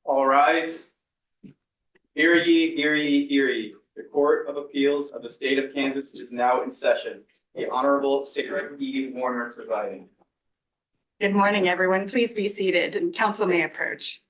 All rise. Hear ye, hear ye, hear ye. The Court of Appeals of the State of Kansas is now in session. The Honorable Sarah E. Warner presiding. Good morning, everyone. Please be seated and council may approach.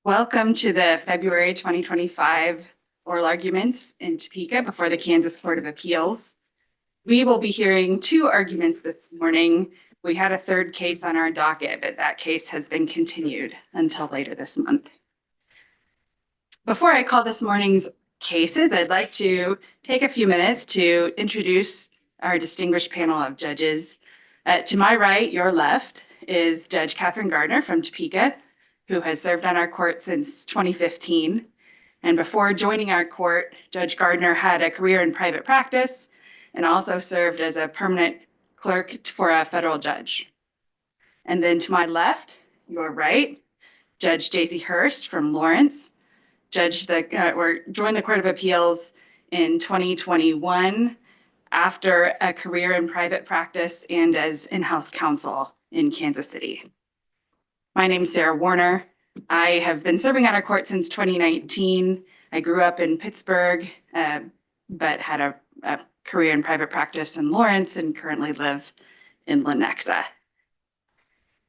Welcome to the February 2025 oral arguments in Topeka before the Kansas Court of Appeals. We will be hearing two arguments this morning. We had a third case on our docket, but that case has been continued until later this month. Before I call this morning's cases, I'd like to take a few minutes to introduce our distinguished panel of judges. To my right, your left, is Judge Catherine Gardner from Topeka, who has served on our court since 2015. And before joining our court, Judge Gardner had a career in private practice and also served as a permanent clerk for a federal judge. And then to my left, your right, Judge J.C. Hurst from Lawrence, joined the Court of Appeals in 2021 after a career in private practice and as in-house counsel in Kansas City. My name is Sarah Warner. I have been serving on our court since 2019. I grew up in Pittsburgh, but had a career in private practice in Lawrence and currently live in Lenexa.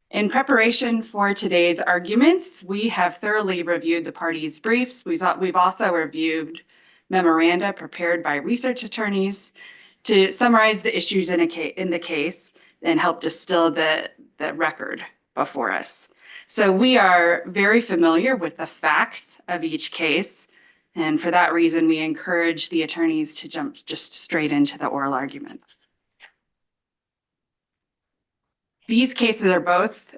In preparation for today's arguments, we have thoroughly reviewed the parties' briefs. We've also reviewed memoranda prepared by research attorneys to summarize the issues in the case and help distill the record before us. So we are very familiar with the facts of each case, and for that reason, we encourage the attorneys to jump just straight into the oral argument. These cases are both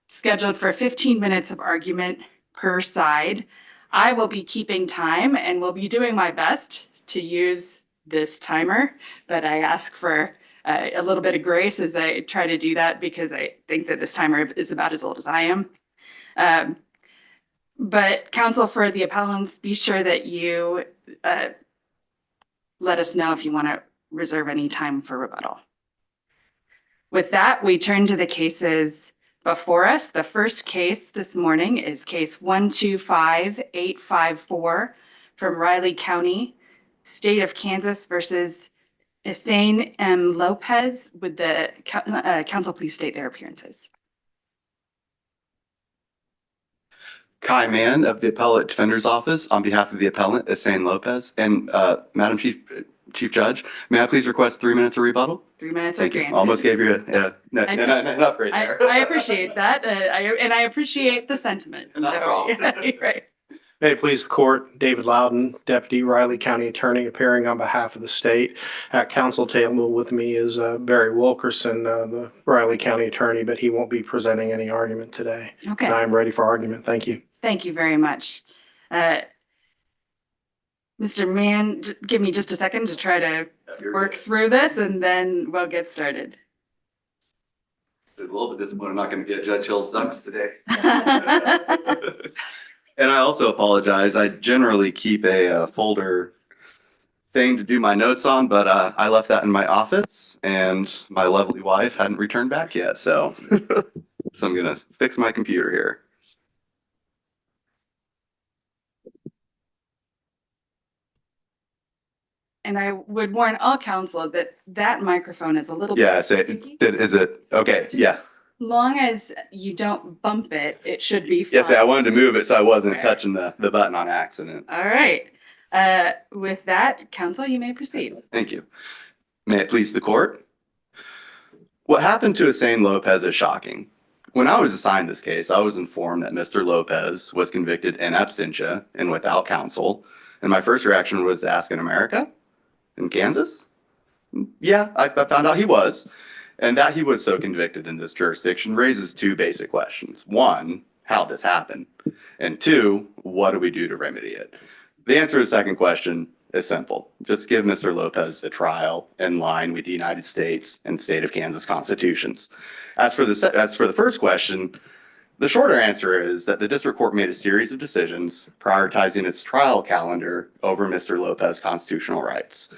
scheduled for 15 minutes of argument per side. I will be keeping time and will be doing my best to use this timer, but I ask for a little bit of grace as I try to do that because I think that this timer is about as old as I am. But counsel for the appellants, be sure that you let us know if you want to reserve any time for rebuttal. With that, we turn to the cases before us. The first case this morning is case 125854 from Riley County, State of Kansas versus Isain M. Lopez. Would the council please state their appearances? Kai Mann of the Appellate Defender's Office on behalf of the appellant, Isain Lopez. And Madam Chief Judge, may I please request 3 minutes of rebuttal? 3 minutes Thank are you. granted. Almost gave you an upgrade there. I appreciate that. And I appreciate the sentiment. Not a problem. Right. May it please the court, David Loudon, Deputy Riley County Attorney, appearing on behalf of the state. At council table with me is Barry Wilkerson, the Riley County Attorney, but he won't be presenting any argument today. Okay. And I'm ready for argument. Thank you. Thank you very much. Mr. Mann, give me just a second to try to work through this and then we'll get started. A little bit disappointed I'm not going to get Judge Hill's ducks today. And I also apologize. I generally keep a folder thing to do my notes on, but I left that in my office and my lovely wife hadn't returned back yet. So, so I'm going to fix my computer here. And I would warn all counsel that that microphone is a little Yeah, bit say, sticky. is it okay? Yeah. Long as you don't bump it, it should be fine. Yes, I wanted to move it so I wasn't Okay. touching the button on accident. All right. With that, counsel, you may proceed. Thank you. May it please the court? What happened to Hussein Lopez is shocking. When I was assigned this case, I was informed that Mr. Lopez was convicted in absentia and without counsel. And my first reaction was to ask, in America? In Kansas? Yeah, I found out he was. And that he was so convicted in this jurisdiction raises two basic questions. One, how'd this happen? And two, what do we do to remedy it? The answer to the second question is simple. Just give Mr. Lopez a trial in line with the United States and state of Kansas constitutions. As for the first question, the shorter answer is that the district court made a series of decisions prioritizing its trial calendar over Mr. Lopez's constitutional rights.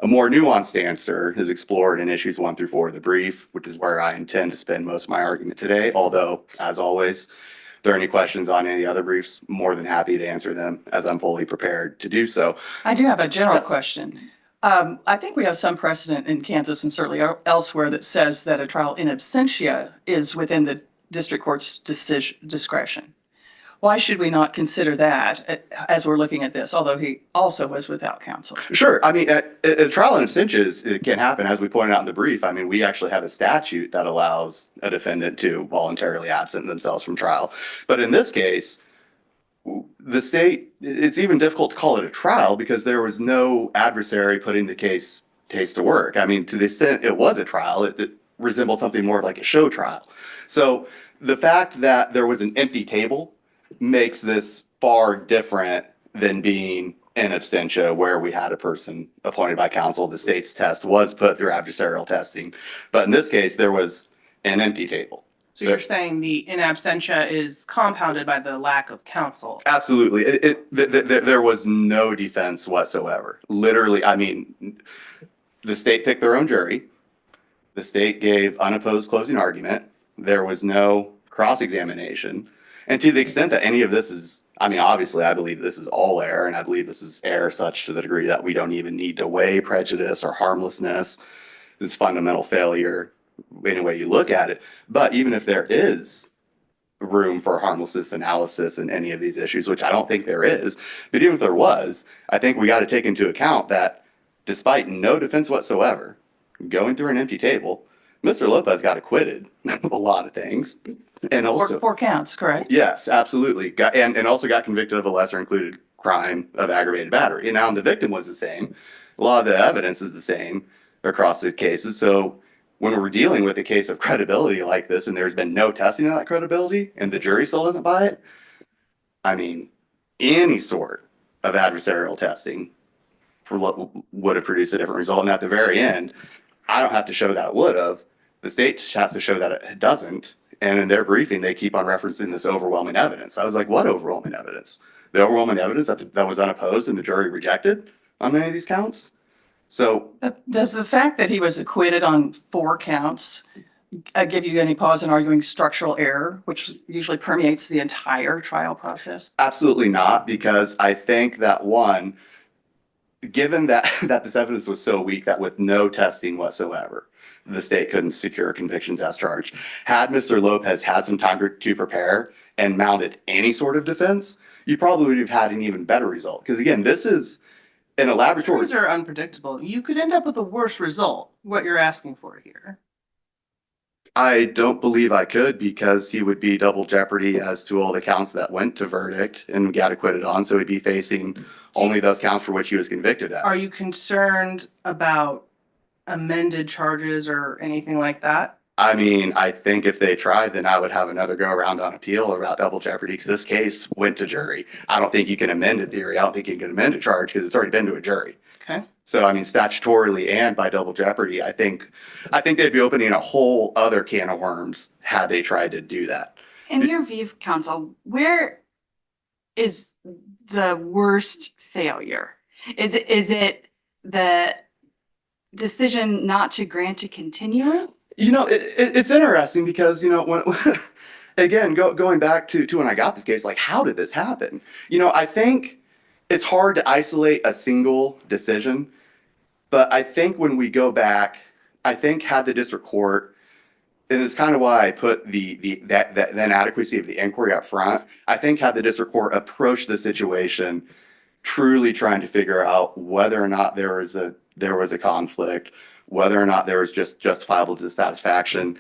A more nuanced answer is explored in issues 1 through 4 of the brief, which is where I intend to spend most of my argument today. Although, as always, if there are any questions on any other briefs, more than happy to answer them as I'm fully prepared to do so. I do have a general Yes. question. I think we have some precedent in Kansas and certainly elsewhere that says that a trial in absentia is within the district court's discretion. Why should we not consider that as we're looking at this, although he also was without counsel? Sure. I mean, a trial in absentia, it can happen, as we pointed out in the brief. I mean, we actually have a statute that allows a defendant to voluntarily absent themselves from trial. But in this case, the state, it's even difficult to call it a trial because there was no adversary putting the case to work. I mean, to the extent it was a trial, it resembled something more like a show trial. So the fact that there was an empty table makes this far different than being in absentia where we had a person appointed by counsel. The state's test was put through adversarial testing. But in this case, there was an empty table. So you're saying the in absentia is compounded by the lack of counsel? Absolutely. There was no defense whatsoever. Literally, I mean, the state picked their own jury. The state gave unopposed closing argument. There was no cross-examination. And to the extent that any of this is, I mean, obviously, I believe this is all error, and I believe this is error such to the degree that we don't even need to weigh prejudice or harmlessness. This is fundamental failure any way you look at it. But even if there is room for harmlessness analysis in any of these issues, which I don't think there is, but even if there was, I think we got to take into account that despite no defense whatsoever, going through an empty table, Mr. Lopez got acquitted of a lot of things. And also, Four counts, correct? yes, absolutely. And also got convicted of a lesser included crime of aggravated battery. And now the victim was the same. A lot of the evidence is the same across the cases. So when we're dealing with a case of credibility like this, and there's been no testing of that credibility, and the jury still doesn't buy it, I mean, any sort of adversarial testing would have produced a different result. And at the very end, I don't have to show that it would have. The state has to show that it doesn't. And in their briefing, they keep on referencing this overwhelming evidence. I was like, what overwhelming evidence? The overwhelming evidence that was unopposed and the jury rejected on many of these counts? So But does the fact that he was acquitted on 4 counts give you any pause in arguing structural error, which usually permeates the entire trial process? absolutely not, because I think that one, given that this evidence was so weak that with no testing whatsoever, the state couldn't secure convictions as charged. Had Mr. Lopez had some time to prepare and mounted any sort of defense, you probably would have had an even better result. Because again, this is in a laboratory. Juries are unpredictable. You could end up with a worse result, what you're asking for here. I don't believe I could because he would be double jeopardy as to all the counts that went to verdict and got acquitted on. So he'd be facing only those counts for which he was convicted at. Are you concerned about amended charges or anything like that? I mean, I think if they tried, then I would have another go around on appeal about double jeopardy because this case went to jury. I don't think you can amend a theory. I don't think you can amend a charge because it's already been to a jury. Okay. So I mean, statutorily and by double jeopardy, I think they'd be opening a whole other can of worms had they tried to do that. In your view, counsel, where is the worst failure? Is it the decision not to grant a continuance? You know, it's interesting because, you know, when, again, going back to when I got this case, like, how did this happen? You know, I think it's hard to isolate a single decision, but I think when we go back, I think had the district court, and it's kind of why I put that inadequacy of the inquiry up front. I think had the district court approached the situation truly trying to figure out whether or not there was a conflict, whether or not there was just justifiable dissatisfaction,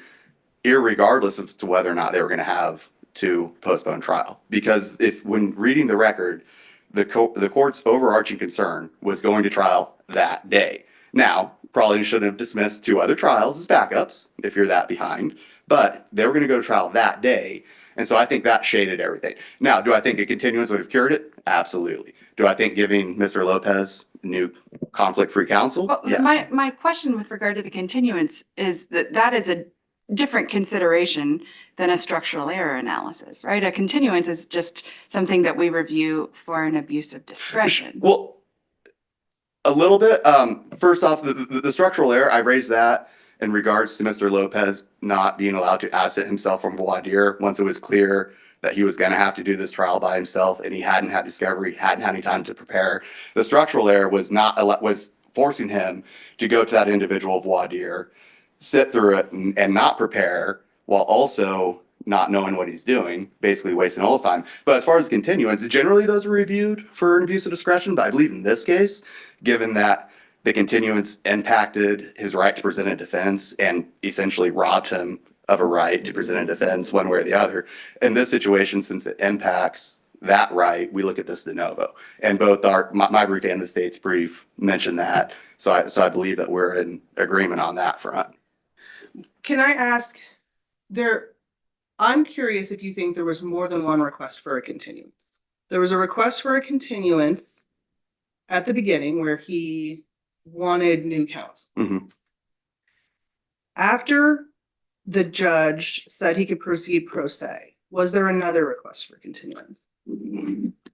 irregardless as to whether or not they were going to have to postpone trial. Because if when reading the record, the court's overarching concern was going to trial that day. Now, probably shouldn't have dismissed 2 other trials as backups if you're that behind, but they were going to go to trial that day. And so I think that shaded everything. Now, do I think a continuance would have cured it? Absolutely. Do I think giving Mr. Lopez new conflict-free counsel? Well, Yeah. my question with regard to the continuance is that is a different consideration than a structural error analysis, right? A continuance is just something that we review for an abuse of discretion. Well, a little bit. First off, the structural error, I raised that in regards to Mr. Lopez not being allowed to absent himself from voir dire once it was clear that he was going to have to do this trial by himself and he hadn't had discovery, hadn't had any time to prepare. The structural error was forcing him to go to that individual voir dire, sit through it and not prepare while also not knowing what he's doing, basically wasting all his time. But as far as continuance, generally those are reviewed for an abuse of discretion. But I believe in this case, given that the continuance impacted his right to present a defense and essentially robbed him of a right to present a defense one way or the other. In this situation, since it impacts that right, we look at this de novo. And both my brief and the state's brief mention that. So I believe that we're in agreement on that front. Can I ask, I'm curious if you think there was more than one request for a continuance. There was a request for a continuance at the beginning where he wanted new counsel. Mhm. After the judge said he could proceed pro se, was there another request for continuance?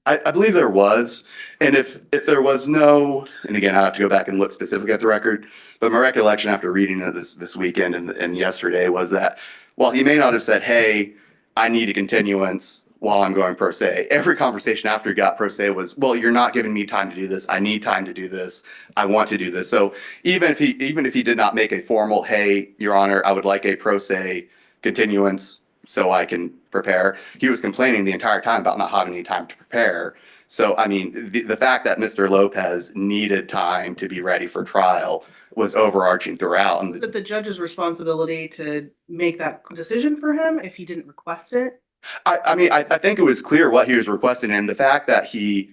I believe there was, and if there was no, and again, I have to go back and look specifically at the record, but my recollection after reading it this weekend and yesterday was that while he may not have said, hey, I need a continuance while I'm going pro se, every conversation after he got pro se was, well, you're not giving me time to do this. I need time to do this. I want to do this. So even if he did not make a formal, hey, Your Honor, I would like a pro se continuance so I can prepare, he was complaining the entire time about not having any time to prepare. So, I mean, the fact that Mr. Lopez needed time to be ready for trial was overarching throughout. Was it the judge's responsibility to make that decision for him if he didn't request it? I mean, I think it was clear what he was requesting, and the fact that he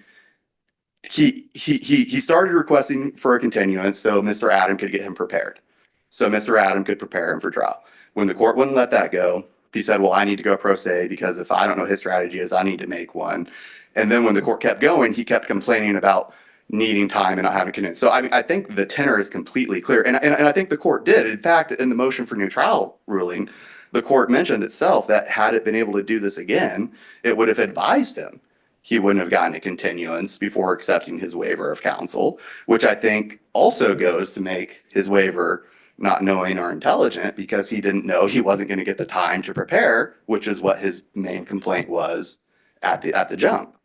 started requesting for a continuance so Mr. Adam could get him prepared. So Mr. Adam could prepare him for trial. When the court wouldn't let that go, he said, well, I need to go pro se because if I don't know what his strategy is, I need to make one. And then when the court kept going, he kept complaining about needing time and not having continuance. So I mean, I think the tenor is completely clear. And I think the court did. In fact, in the motion for new trial ruling, the court mentioned itself that had it been able to do this again, it would have advised him he wouldn't have gotten a continuance before accepting his waiver of counsel, which I think also goes to make his waiver not knowing or intelligent because he didn't know he wasn't going to get the time to prepare, which is what his main complaint was at the jump.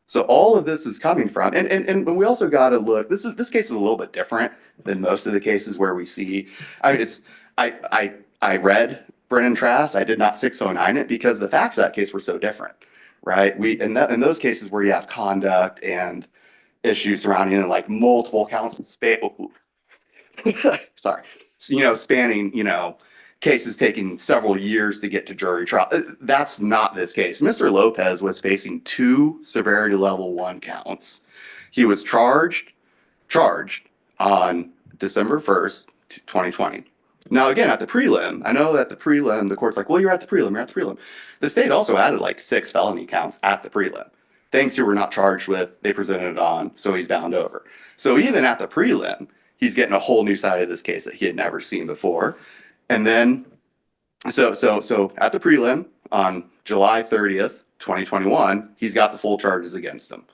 So all of this is coming from, and we also got to look, this case is a little bit different than most of the cases where we see, I mean, I read Brennan Trask, I did not 609 it because the facts of that case were so different, right? In those cases where you have conduct and issues surrounding like multiple counsel sorry, so, spanning, cases taking several years to get to jury trial. That's not this case. Mr. Lopez was facing 2 severity level 1 counts. He was charged on December 1st, 2020. Now, again, at the prelim, I know that the prelim, the court's like, well, you're at the prelim. The state also added like 6 felony counts at the prelim. Things you were not charged with, they presented it on, so he's bound over. So even at the prelim, he's getting a whole new side of this case that he had never seen before. And then, so at the prelim on July 30th, 2021, he's got the full charges against him.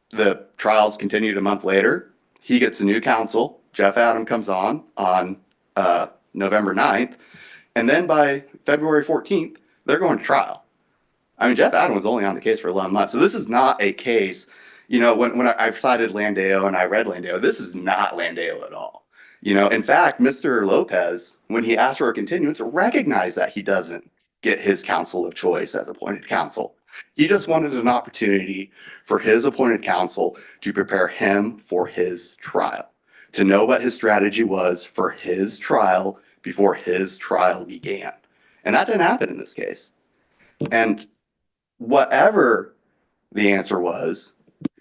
The trials continued a month later. He gets a new counsel. Jeff Adam comes on November 9th. And then by February 14th, they're going to trial. I mean, Jeff Adam was only on the case for 11 months. So this is not a case, you know, when I've cited Landeo and I read Landeo, this is not Landeo at all. You know, in fact, Mr. Lopez, when he asked for a continuance, recognized that he doesn't get his counsel of choice as appointed counsel. He just wanted an opportunity for his appointed counsel to prepare him for his trial, to know what his strategy was for his trial before his trial began. And that didn't happen in this case. And whatever the answer was,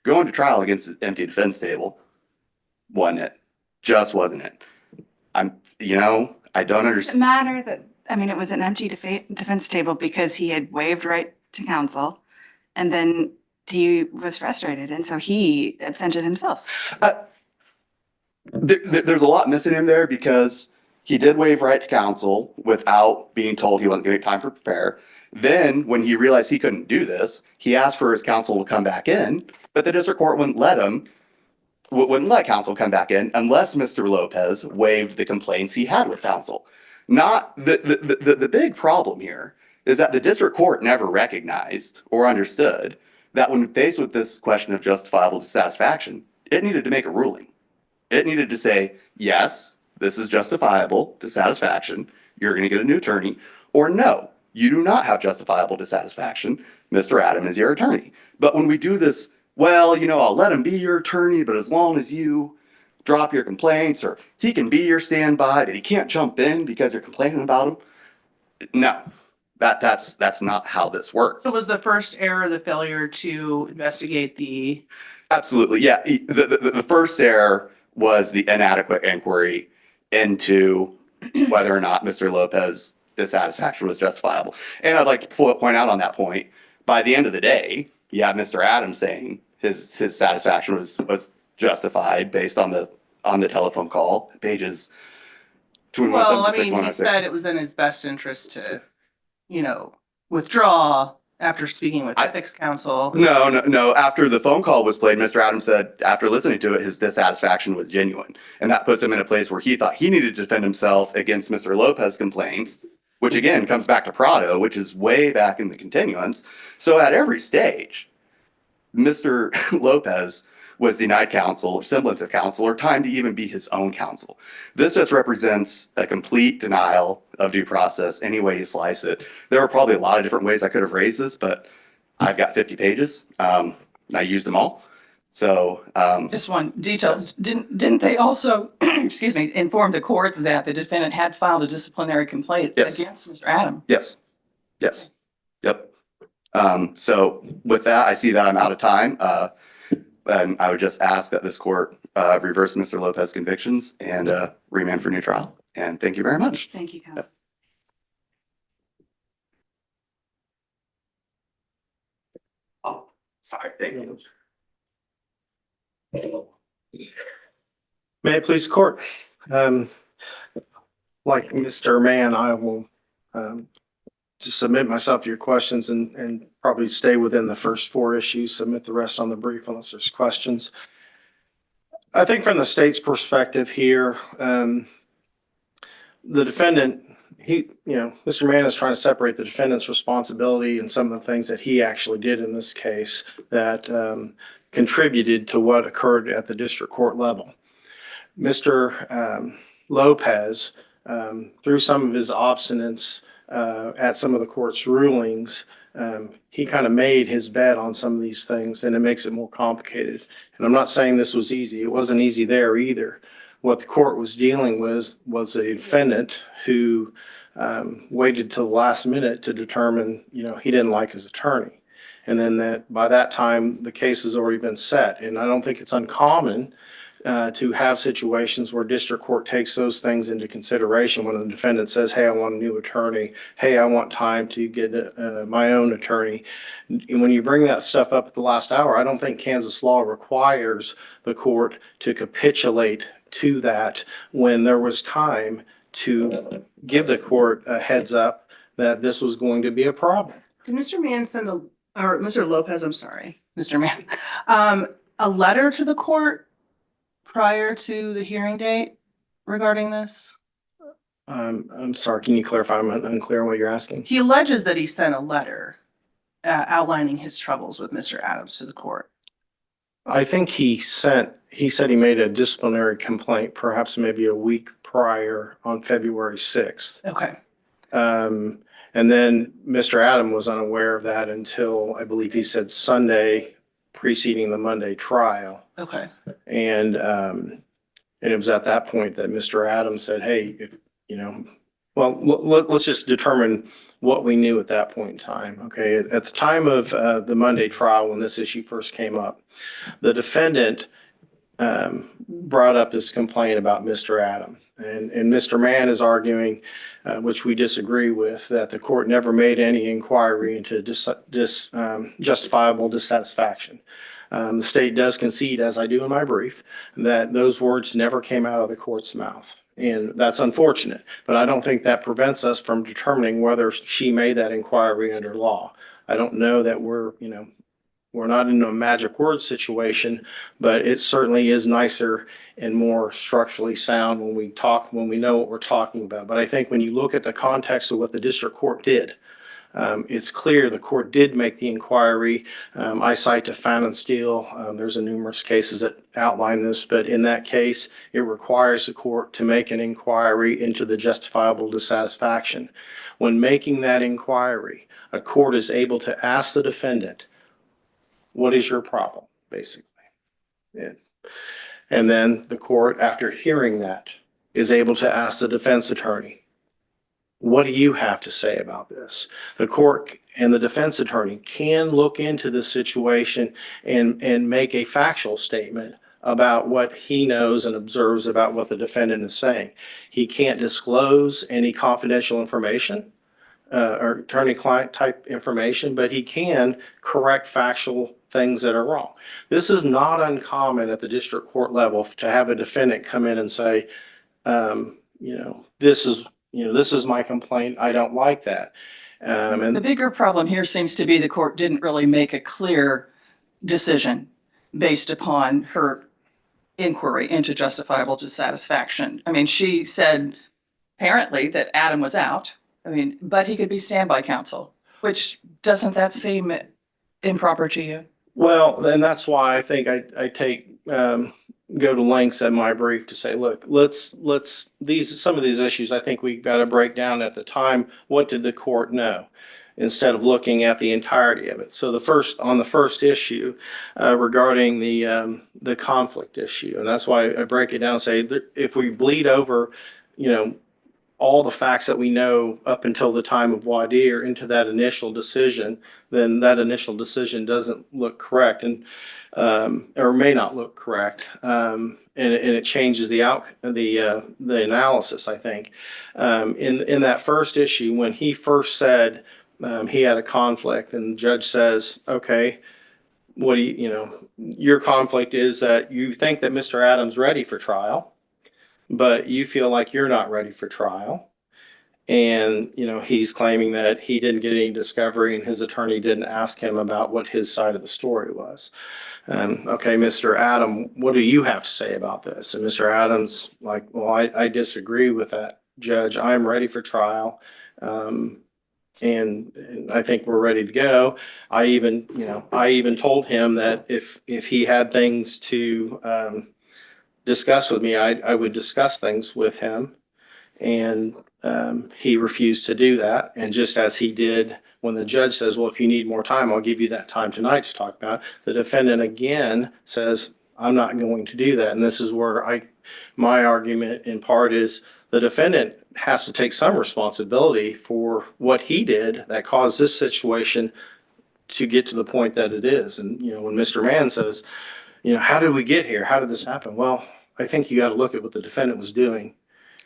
going to trial against an empty defense table wasn't it. Just wasn't it. I don't Does it understand. matter that, I mean, it was an empty defense table because he had waived right to counsel and then he was frustrated and so he absented himself. There's a lot missing in there because he did waive right to counsel without being told he wasn't going to get time to prepare. Then when he realized he couldn't do this, he asked for his counsel to come back in, but the district court wouldn't let counsel come back in unless Mr. Lopez waived the complaints he had with counsel. Not the big problem here is that the district court never recognized or understood that when faced with this question of justifiable dissatisfaction, it needed to make a ruling. It needed to say, yes, this is justifiable dissatisfaction. You're going to get a new attorney, or no, you do not have justifiable dissatisfaction. Mr. Adam is your attorney. But when we do this, well, you know, I'll let him be your attorney, but as long as you drop your complaints, or he can be your standby, but he can't jump in because you're complaining about him. No, that's not how this works. So was the first error the failure to investigate the? Absolutely, yeah. The first error was the inadequate inquiry into whether or not Mr. Lopez's dissatisfaction was justifiable. And I'd like to point out on that point, by the end of the day, you have Mr. Adams saying his satisfaction was justified based on the telephone call, pages 2 Well, I mean, he said it was in his best interest to, you know, withdraw after speaking with ethics counsel. No. After the phone call was played, Mr. Adams said, after listening to it, his dissatisfaction was genuine. And that puts him in a place where he thought he needed to defend himself against Mr. Lopez's complaints, which again comes back to Prado, which is way back in the continuance. So at every stage, Mr. Lopez was denied counsel, or semblance of counsel, or time to even be his own counsel. This just represents a complete denial of due process any way you slice it. There are probably a lot of different ways I could have raised this, but I've got 50 pages. And I used them all. So Just one detail. Didn't they also, excuse me, inform the court that the defendant had filed a disciplinary complaint Yes. against Mr. Adam? yes. Yep. So with that, I see that I'm out of time. And I would just ask that this court reverse Mr. Lopez's convictions and remand for new trial. And thank you very much. Thank you, counsel. Oh, sorry. Thank you. May it please the court. Like Mr. Mann, I will just submit myself to your questions and probably stay within the first 4 issues, submit the rest on the brief unless there's questions. I think from the state's perspective here, the defendant, Mr. Mann is trying to separate the defendant's responsibility and some of the things that he actually did in this case that contributed to what occurred at the district court level. Mr. Lopez, through some of his obstinance at some of the court's rulings, he kind of made his bet on some of these things, and it makes it more complicated. And I'm not saying this was easy. It wasn't easy there either. What the court was dealing with was a defendant who waited till the last minute to determine, he didn't like his attorney. And then by that time, the case has already been set. And I don't think it's uncommon to have situations where district court takes those things into consideration when the defendant says, hey, I want a new attorney. Hey, I want time to get my own attorney. And when you bring that stuff up at the last hour, I don't think Kansas law requires the court to capitulate to that when there was time to give the court a heads up that this was going to be a problem. Did Mr. Mann or Mr. Lopez, I'm sorry, Mr. Mann. a letter to the court prior to the hearing date regarding this? I'm sorry, can you clarify? I'm unclear on what you're asking. He alleges that he sent a letter outlining his troubles with Mr. Adams to the court. I think he said he made a disciplinary complaint perhaps maybe a week prior on February 6th. Okay. And then Mr. Adam was unaware of that until I believe he said Sunday preceding the Monday trial. Okay. And it was at that point that Mr. Adams said, hey, let's just determine what we knew at that point in time. Okay. At the time of the Monday trial, when this issue first came up, the defendant brought up this complaint about Mr. Adam. And Mr. Mann is arguing, which we disagree with, that the court never made any inquiry into justifiable dissatisfaction. The state does concede, as I do in my brief, that those words never came out of the court's mouth. And that's unfortunate, but I don't think that prevents us from determining whether she made that inquiry under law. I don't know that we're not in a magic word situation, but it certainly is nicer and more structurally sound when we know what we're talking about. But I think when you look at the context of what the district court did, it's clear the court did make the inquiry. I cite to Fan and Steel. There's numerous cases that outline this, but in that case, it requires the court to make an inquiry into the justifiable dissatisfaction. When making that inquiry, a court is able to ask the defendant, what is your problem, basically? Yeah. And then the court, after hearing that, is able to ask the defense attorney, what do you have to say about this? The court and the defense attorney can look into this situation and make a factual statement about what he knows and observes about what the defendant is saying. He can't disclose any confidential information or attorney-client type information, but he can correct factual things that are wrong. This is not uncommon at the district court level to have a defendant come in and say, this is my complaint. I don't like that. And The bigger problem here seems to be the court didn't really make a clear decision based upon her inquiry into justifiable dissatisfaction. I mean, she said apparently that Adam was out, but he could be standby counsel, which doesn't that seem improper to you? well, and that's why I think I go to lengths in my brief to say, look, some of these issues, I think we've got to break down at the time. What did the court know? Instead of looking at the entirety of it. So on the first issue regarding the conflict issue, and that's why I break it down and say that if we bleed over, all the facts that we know up until the time of voir dire into that initial decision, then that initial decision doesn't look correct and or may not look correct. And it changes the analysis, I think. In that first issue, when he first said he had a conflict and the judge says, okay, what do your conflict is that you think that Mr. Adams ready for trial, but you feel like you're not ready for trial. And, he's claiming that he didn't get any discovery and his attorney didn't ask him about what his side of the story was. Okay, Mr. Adam, what do you have to say about this? And Mr. Adams, like, well, I disagree with that, Judge. I'm ready for trial. And I think we're ready to go. I even told him that if he had things to discuss with me, I would discuss things with him. And he refused to do that. And just as he did when the judge says, well, if you need more time, I'll give you that time tonight to talk about it. The defendant again says, I'm not going to do that. And this is where my argument in part is the defendant has to take some responsibility for what he did that caused this situation to get to the point that it is. And, when Mr. Mann says, how did we get here? How did this happen? Well, I think you got to look at what the defendant was doing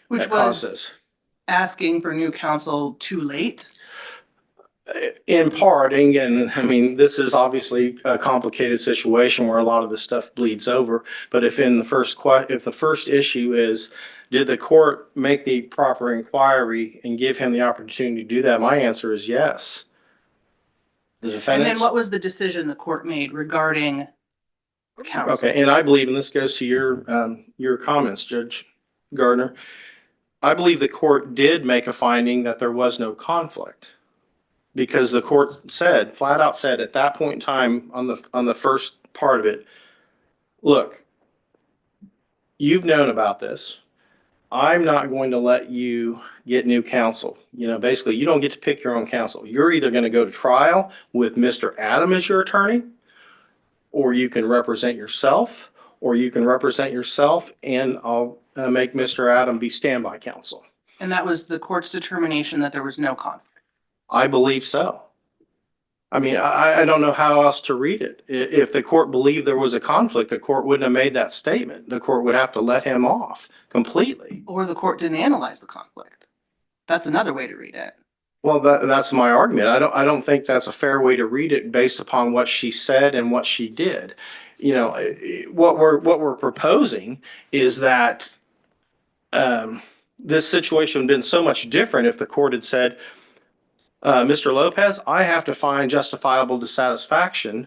Which that caused was this. asking for new counsel too late. In part, and again, I mean, this is obviously a complicated situation where a lot of this stuff bleeds over. But if the first issue is, did the court make the proper inquiry and give him the opportunity to do that? My answer is yes. The And defendant. then what was the decision the court made regarding counsel? Okay, and I believe, and this goes to your comments, Judge Gardner. I believe the court did make a finding that there was no conflict. Because the court flat out said at that point in time on the first part of it, look, you've known about this. I'm not going to let you get new counsel. Basically, you don't get to pick your own counsel. You're either going to go to trial with Mr. Adam as your attorney, or you can represent yourself, and I'll make Mr. Adam be standby counsel. And that was the court's determination that there was no conflict. I believe so. I mean, I don't know how else to read it. If the court believed there was a conflict, the court wouldn't have made that statement. The court would have to let him off completely. Or the court didn't analyze the conflict. That's another way to read it. Well, that's my argument. I don't think that's a fair way to read it based upon what she said and what she did. What we're proposing is that this situation would have been so much different if the court had said, Mr. Lopez, I have to find justifiable dissatisfaction.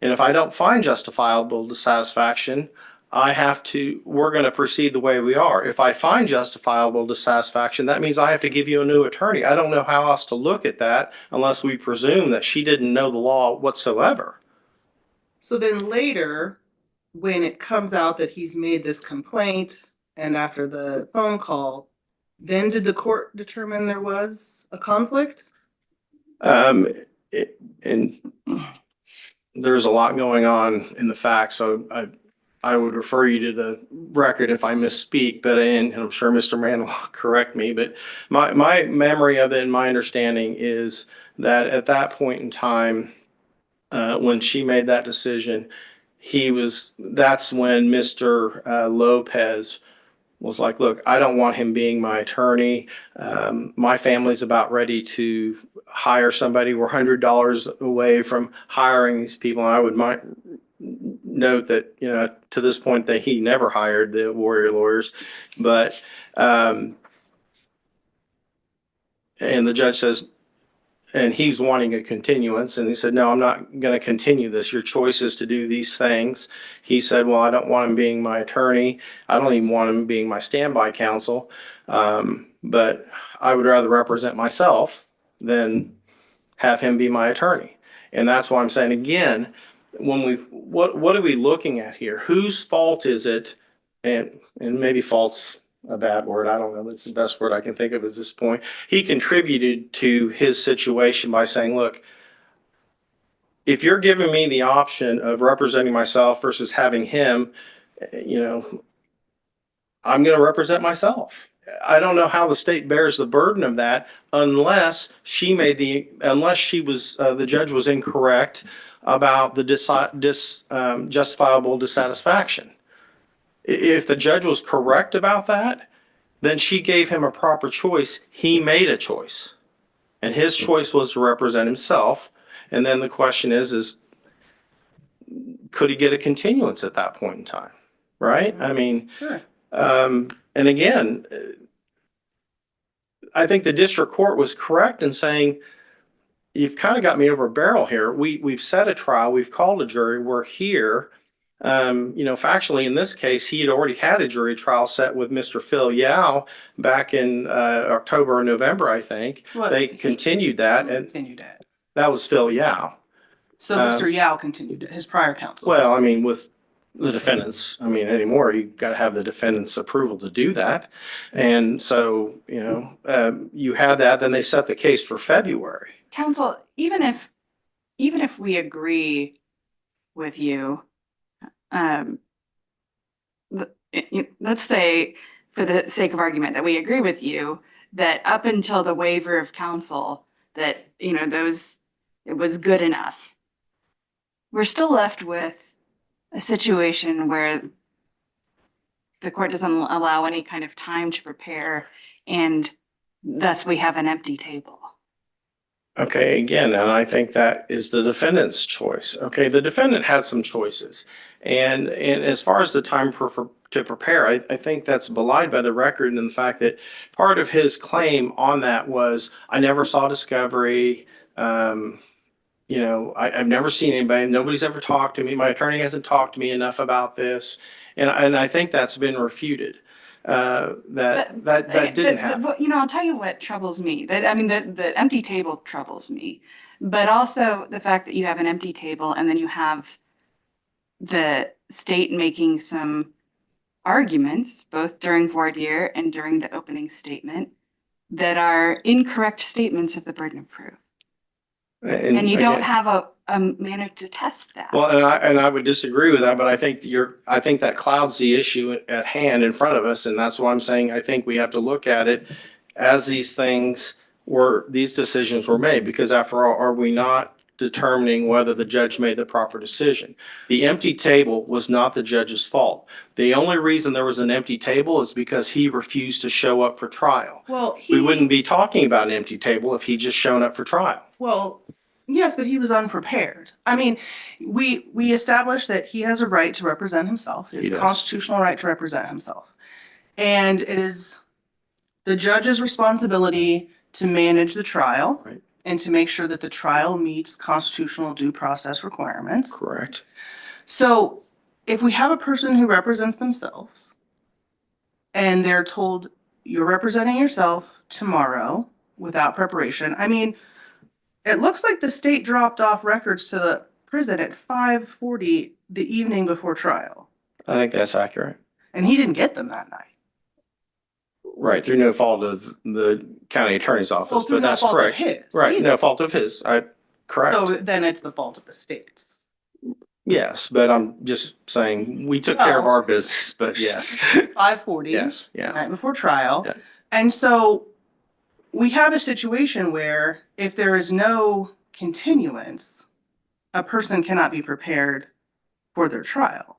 And if I don't find justifiable dissatisfaction, we're going to proceed the way we are. If I find justifiable dissatisfaction, that means I have to give you a new attorney. I don't know how else to look at that unless we presume that she didn't know the law whatsoever. So then later, when it comes out that he's made this complaint and after the phone call, then did the court determine there was a conflict? And there's a lot going on in the facts, so I would refer you to the record if I misspeak, and I'm sure Mr. Mann will correct me, but my memory of it and my understanding is that at that point in time, when she made that decision, that's when Mr. Lopez was like, look, I don't want him being my attorney. My family's about ready to hire somebody. We're $100 away from hiring these people. And I would note that, to this point that he never hired the Warrior Lawyers, but, and the judge says, and he's wanting a continuance. And he said, no, I'm not going to continue this. Your choice is to do these things. He said, well, I don't want him being my attorney. I don't even want him being my standby counsel. But I would rather represent myself than have him be my attorney. And that's why I'm saying, again, what are we looking at here? Whose fault is it? And maybe fault's a bad word. I don't know. That's the best word I can think of at this point. He contributed to his situation by saying, look, if you're giving me the option of representing myself versus having him, I'm going to represent myself. I don't know how the state bears the burden of that unless the judge was incorrect about the justifiable dissatisfaction. If the judge was correct about that, then she gave him a proper choice. He made a choice, and his choice was to represent himself. And then the question is could he get a continuance at that point in time? Right? I mean, Sure. And again, I think the district court was correct in saying, you've kind of got me over a barrel here. We've set a trial. We've called a jury. We're here. Factually, in this case, he had already had a jury trial set with Mr. Phil Yao back in October or November, I think. Well, They continued that, and Continued it. that was Phil Yao. So Mr. Yao continued it, his prior counsel. Well, I mean, with the defendants, anymore, you got to have the defendant's approval to do that. And so, you had that, then they set the case for February. Counsel, even if we agree with you, let's say, for the sake of argument, that we agree with you, that up until the waiver of counsel, that, it was good enough. We're still left with a situation where the court doesn't allow any kind of time to prepare, and thus we have an empty table. Okay, again, and I think that is the defendant's choice. Okay, the defendant had some choices. And as far as the time to prepare, I think that's belied by the record and the fact that part of his claim on that was, I never saw discovery. I've never seen anybody, nobody's ever talked to me. My attorney hasn't talked to me enough about this. And I think that's been refuted. That didn't happen. I'll tell you what troubles me. The empty table troubles me. But also the fact that you have an empty table and then you have the state making some arguments, both during voir dire and during the opening statement, that are incorrect statements of the burden of proof. And you don't again, have a manner to test that. Well, and I would disagree with that, but I think that clouds the issue at hand in front of us, and that's why I'm saying I think we have to look at it as these decisions were made, because after all, are we not determining whether the judge made the proper decision? The empty table was not the judge's fault. The only reason there was an empty table is because he refused to show up for trial. Well, We wouldn't be talking about an empty table if he just shown up for trial. Well, yes, but he was unprepared. I mean, we established that he has a right to represent himself, He his does. constitutional right to represent himself. And it is the judge's responsibility to manage the trial. Right. And to make sure that the trial meets constitutional due process requirements. Correct. So if we have a person who represents themselves and they're told, you're representing yourself tomorrow without preparation, I mean, it looks like the state dropped off records to the prison at 5:40 the evening before trial. I think that's accurate. And he didn't get them that night. Right, through no fault of the county attorney's office, Well, through but no that's fault of correct. his. Right, either. no fault of his. Correct. So then it's the fault of the states. Yes, but I'm just saying, we took care of Well- our business, but yes. 5:40. Yes, The yeah. night before trial. Yeah. And so we have a situation where if there is no continuance, a person cannot be prepared for their trial.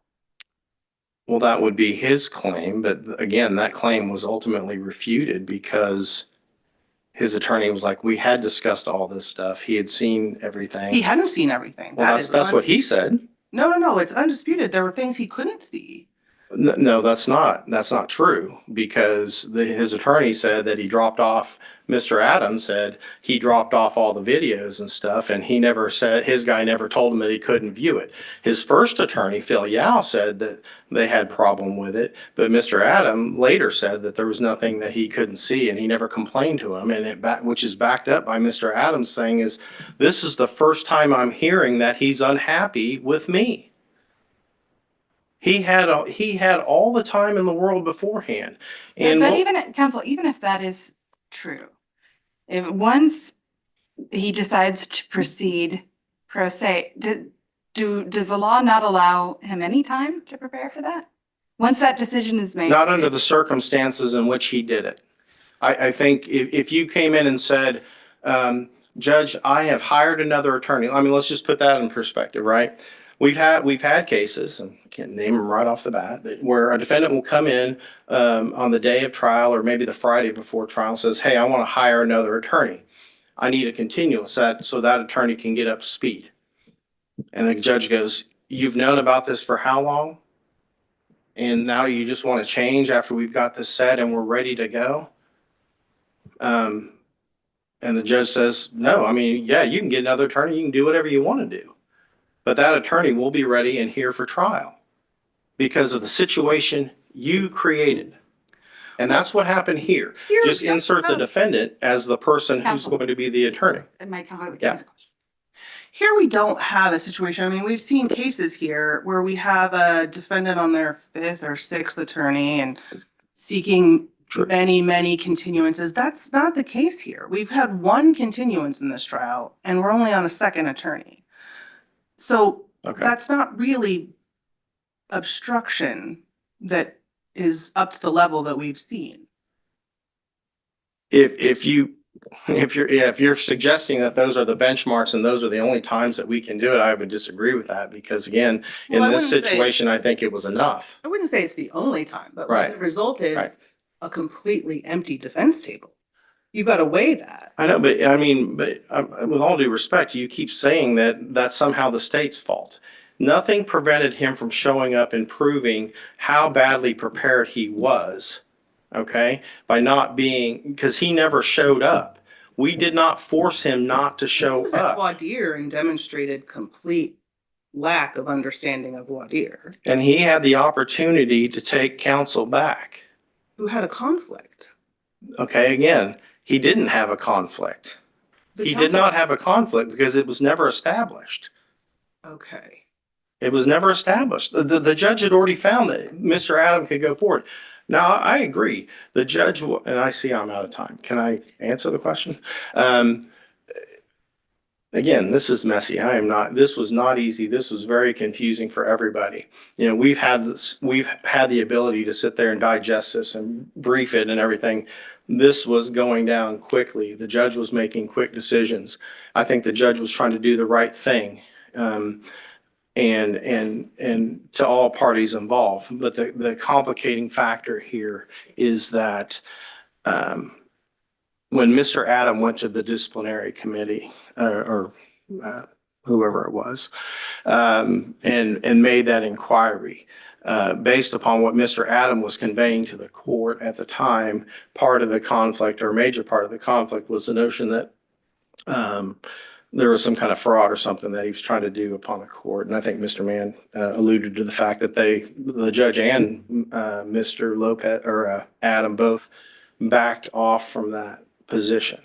Well, that would be his claim, but again, that claim was ultimately refuted because his attorney was like, we had discussed all this stuff. He had seen everything. He hadn't seen everything. Well, That is that's what he said. No, it's undisputed. There were things he couldn't see. No, that's not true, because his attorney said that he dropped off, Mr. Adams said he dropped off all the videos and stuff, and he never said, his guy never told him that he couldn't view it. His first attorney, Phil Yao, said that they had problem with it, but Mr. Adam later said that there was nothing that he couldn't see, and he never complained to him, which is backed up by Mr. Adams saying is, this is the first time I'm hearing that he's unhappy with me. He had all the time in the world beforehand. And But even, counsel, even if that is true, if once he decides to proceed pro se, does the law not allow him any time to prepare for that? Once that decision is made? not under the circumstances in which he did it. I think if you came in and said, Judge, I have hired another attorney. I mean, let's just put that in perspective, right? We've had cases, and I can't name them right off the bat, but where a defendant will come in on the day of trial or maybe the Friday before trial and says, hey, I want to hire another attorney. I need a continuance so that attorney can get up to speed. And the judge goes, you've known about this for how long? And now you just want to change after we've got this set and we're ready to go? And the judge says, no, I mean, yeah, you can get another attorney. You can do whatever you want to do. But that attorney will be ready and here for trial because of the situation you created. And that's what happened here. Just insert the defendant as the person who's going to be the attorney. It might come with Yeah. Here we don't have a situation. I mean, we've seen cases here where we have a defendant on their 5th or 6th attorney and seeking Sure. many continuances. That's not the case here. We've had one continuance in this trial and we're only on a 2nd attorney. So Okay. that's not really obstruction that is up to the level that we've seen. If you're suggesting that those are the benchmarks and those are the only times that we can do it, I would disagree with that, because again, in Well, I this wouldn't say situation, I think it was enough. I wouldn't say it's the only time, but Right. what the result Right. is a completely empty defense table. You gotta weigh that. I know, but I mean, with all due respect, you keep saying that that's somehow the state's fault. Nothing prevented him from showing up and proving how badly prepared he was, okay? By not being, because he never showed up. We did not force him not to He show was at up. voir dire and demonstrated complete lack of understanding of voir dire, And he had the opportunity to take counsel back. who had a conflict. Okay, again, he didn't have a conflict. The He did counsel- not have a conflict because it was never established. Okay. It was never established. The judge had already found that Mr. Adam could go forward. Now, I agree. The judge, and I see I'm out of time. Can I answer the question? Again, this is messy. This was not easy. This was very confusing for everybody. You know, we've had the ability to sit there and digest this and brief it and everything. This was going down quickly. The judge was making quick decisions. I think the judge was trying to do the right thing. And to all parties involved. But the complicating factor here is that when Mr. Adam went to the disciplinary committee or whoever it was, and made that inquiry, based upon what Mr. Adam was conveying to the court at the time, part of the conflict or a major part of the conflict was the notion that there was some kind of fraud or something that he was trying to do upon the court. And I think Mr. Mann alluded to the fact that the judge and Mr. Lopez or Adam both backed off from that position.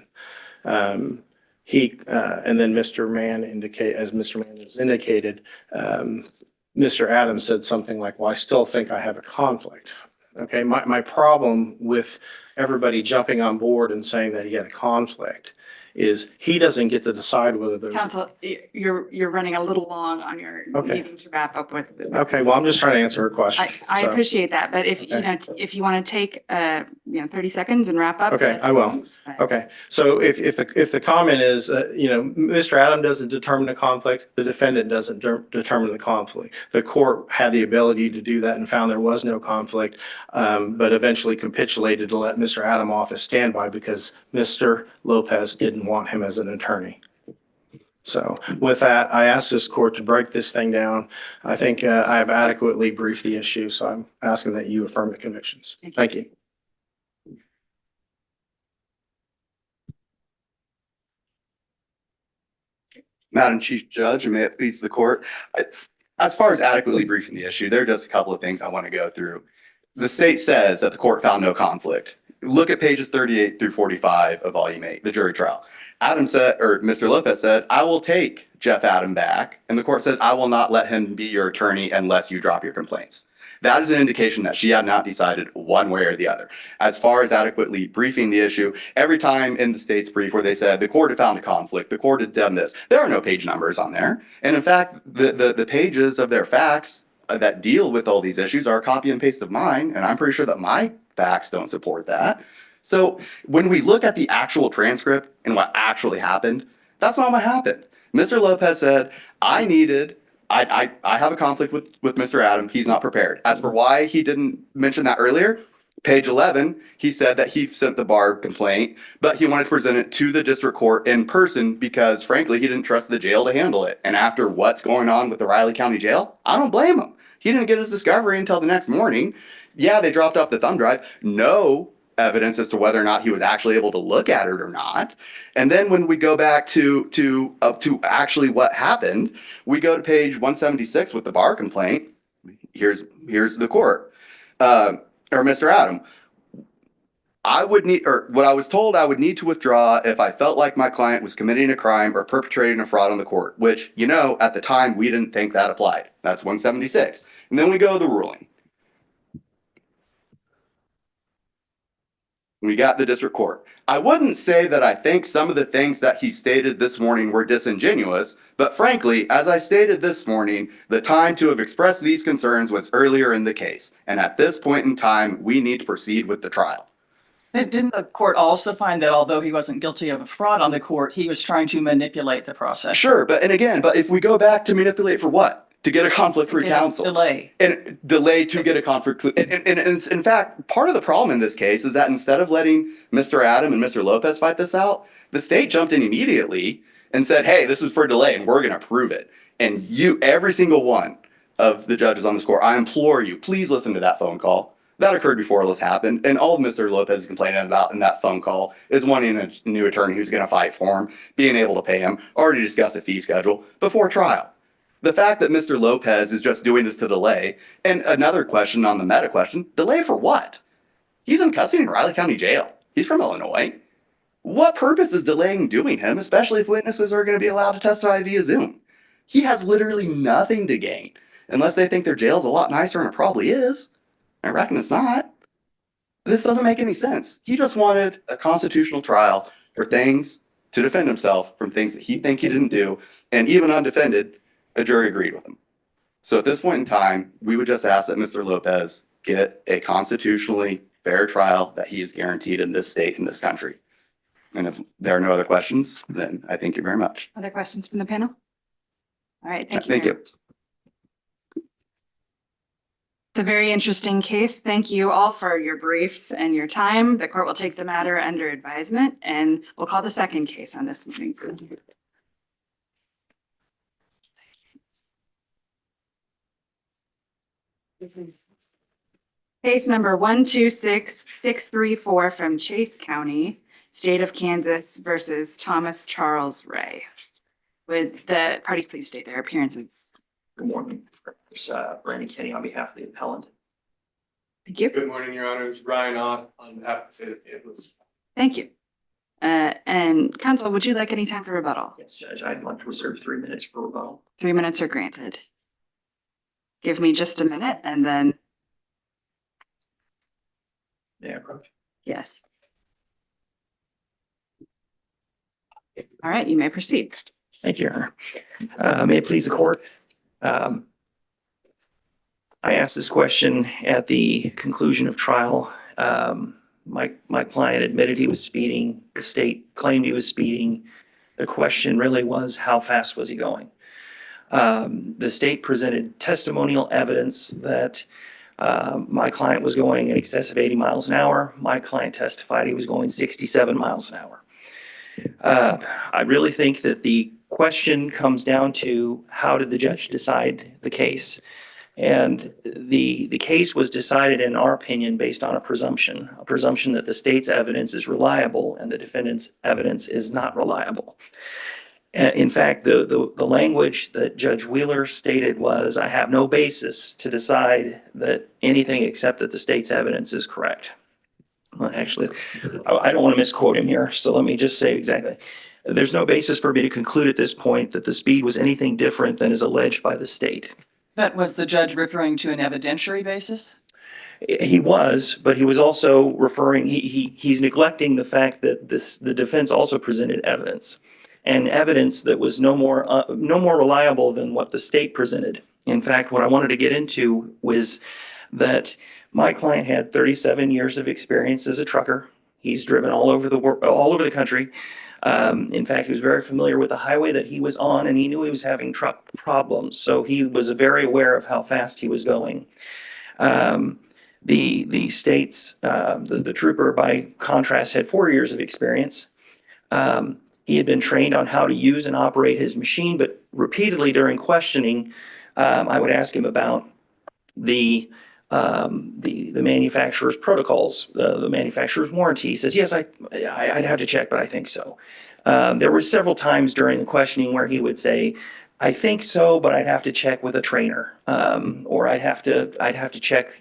And then Mr. Mann as Mr. Mann has indicated, Mr. Adams said something like, well, I still think I have a conflict. Okay, my problem with everybody jumping on board and saying that he had a conflict is he doesn't get to decide whether there's. Council, you're running a little long on your Okay. meeting to wrap up with. Okay, well, I'm just trying to answer her question. I so. appreciate that, but if, you know, if you want to take, 30 seconds and wrap up. Okay, that's I will. fine. Okay, so if the comment is, Mr. Adam doesn't determine the conflict, the defendant doesn't determine the conflict. The court had the ability to do that and found there was no conflict, but eventually capitulated to let Mr. Adam off as standby because Mr. Lopez didn't want him as an attorney. So with that, I ask this court to break this thing down. I think I have adequately briefed the issue, so I'm asking that you affirm the convictions. Thank you. Madam Chief Judge, and may it please the court. As far as adequately briefing the issue, there are just a couple of things I want to go through. The state says that the court found no conflict. Look at pages 38 through 45 of volume 8, the jury trial. Adam said, or Mr. Lopez said, I will take Jeff Adam back. And the court said, I will not let him be your attorney unless you drop your complaints. That is an indication that she had not decided one way or the other. As far as adequately briefing the issue, every time in the state's brief where they said the court had found a conflict, the court had done this, there are no page numbers on there. And in fact, the pages of their facts that deal with all these issues are a copy and paste of mine. And I'm pretty sure that my facts don't support that. So when we look at the actual transcript and what actually happened, that's not what happened. Mr. Lopez said, I have a conflict with Mr. Adam. He's not prepared. As for why he didn't mention that earlier, page 11, he said that he sent the bar complaint, but he wanted to present it to the district court in person because frankly, he didn't trust the jail to handle it. And after what's going on with the Riley County Jail, I don't blame him. He didn't get his discovery until the next morning. Yeah, they dropped off the thumb drive. No evidence as to whether or not he was actually able to look at it or not. And then when we go back to actually what happened, we go to page 176 with the bar complaint. Here's the court, or Mr. Adam. I would need, or what I was told I would need to withdraw if I felt like my client was committing a crime or perpetrating a fraud on the court, which, at the time we didn't think that applied. That's 176. And then we go to the ruling. We got the district court. I wouldn't say that I think some of the things that he stated this morning were disingenuous, but frankly, as I stated this morning, the time to have expressed these concerns was earlier in the case. And at this point in time, we need to proceed with the trial. Didn't the court also find that although he wasn't guilty of a fraud on the court, he was trying to manipulate the process? Sure, but if we go back to manipulate for what? To get a conflict-free counsel. Delay. And delay to get a conflict. And in fact, part of the problem in this case is that instead of letting Mr. Adam and Mr. Lopez fight this out, the state jumped in immediately and said, hey, this is for delay and we're going to prove it. And every single one of the judges on this court, I implore you, please listen to that phone call. That occurred before all this happened. And all Mr. Lopez is complaining about in that phone call is wanting a new attorney who's going to fight for him, being able to pay him, already discussed a fee schedule before trial. The fact that Mr. Lopez is just doing this to delay, and another question on the meta question, delay for what? He's in custody in Riley County Jail. He's from Illinois. What purpose is delaying doing him, especially if witnesses are going to be allowed to testify via Zoom? He has literally nothing to gain, unless they think their jail's a lot nicer, and it probably is. I reckon it's not. This doesn't make any sense. He just wanted a constitutional trial for things to defend himself from things that he think he didn't do, and even undefended, a jury agreed with him. So at this point in time, we would just ask that Mr. Lopez get a constitutionally fair trial that he is guaranteed in this state, in this country. And if there are no other questions, then I thank you very much. Other questions from the panel? All right, thank you. Thank you. It's a very interesting case. Thank you all for your briefs and your time. The court will take the matter under advisement and we'll call the second case on this morning. Case number 126634 from Chase County, State of Kansas versus Thomas Charles Ray. Would the parties please state their appearances? Good morning. It's Brandon Kenny on behalf of the appellant. Thank you. Good morning, Your Honors. Ryan Ott on behalf of the state of Kansas. Thank you. And counsel, would you like any time for rebuttal? Yes, Judge, I'd like to reserve 3 minutes for rebuttal. 3 minutes are granted. Give me just a minute and then, Yeah, approach. yes. All right, you may proceed. Thank you, Your Honor. May it please the court. I asked this question at the conclusion of trial. My client admitted he was speeding. The state claimed he was speeding. The question really was, how fast was he going? The state presented testimonial evidence that my client was going in excess of 80 miles an hour. My client testified he was going 67 miles an hour. I really think that the question comes down to how did the judge decide the case? And the case was decided, in our opinion, based on a presumption that the state's evidence is reliable and the defendant's evidence is not reliable. In fact, the language that Judge Wheeler stated was, I have no basis to decide that anything except that the state's evidence is correct. Well, actually, I don't want to misquote him here, so let me just say exactly. There's no basis for me to conclude at this point that the speed was anything different than is alleged by the state. But was the judge referring to an evidentiary basis? He was, but he was also referring, he's neglecting the fact that the defense also presented evidence. And evidence that was no more reliable than what the state presented. In fact, what I wanted to get into was that my client had 37 years of experience as a trucker. He's driven all over the country. In fact, he was very familiar with the highway that he was on, and he knew he was having truck problems. So he was very aware of how fast he was going. The state's, the trooper, by contrast, had 4 years of experience. He had been trained on how to use and operate his machine, but repeatedly during questioning, I would ask him about the manufacturer's protocols, the manufacturer's warranty. He says, yes, I'd have to check, but I think so. There were several times during the questioning where he would say, I think so, but I'd have to check with a trainer, or I'd have to check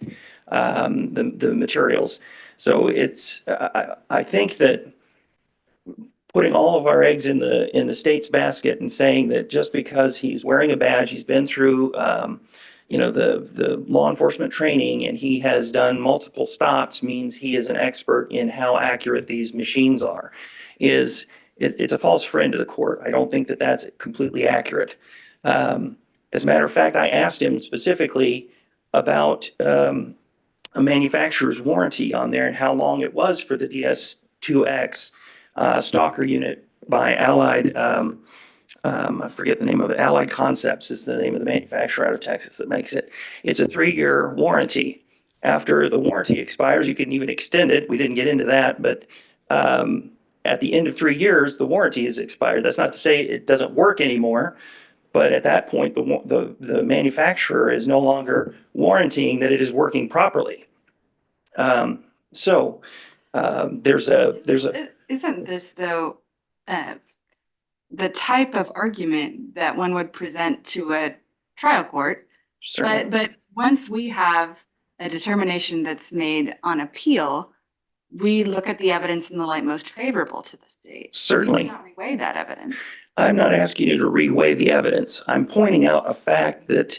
the materials. So it's, I think that putting all of our eggs in the state's basket and saying that just because he's wearing a badge, he's been through, the law enforcement training and he has done multiple stops means he is an expert in how accurate these machines are. It's a false friend to the court. I don't think that that's completely accurate. As a matter of fact, I asked him specifically about a manufacturer's warranty on there and how long it was for the DS2X stalker unit by Allied. I forget the name of it. Allied Concepts is the name of the manufacturer out of Texas that makes it. It's a 3-year warranty. After the warranty expires, you can even extend it. We didn't get into that, but at the end of 3 years, the warranty is expired. That's not to say it doesn't work anymore, but at that point, the manufacturer is no longer warranting that it is working properly. There's a. Isn't this though, the type of argument that one would present to a trial court? But once we have a determination that's made on appeal, we look at the evidence in the light most favorable to the state. Certainly. We cannot reweigh that evidence. I'm not asking you to reweigh the evidence. I'm pointing out a fact that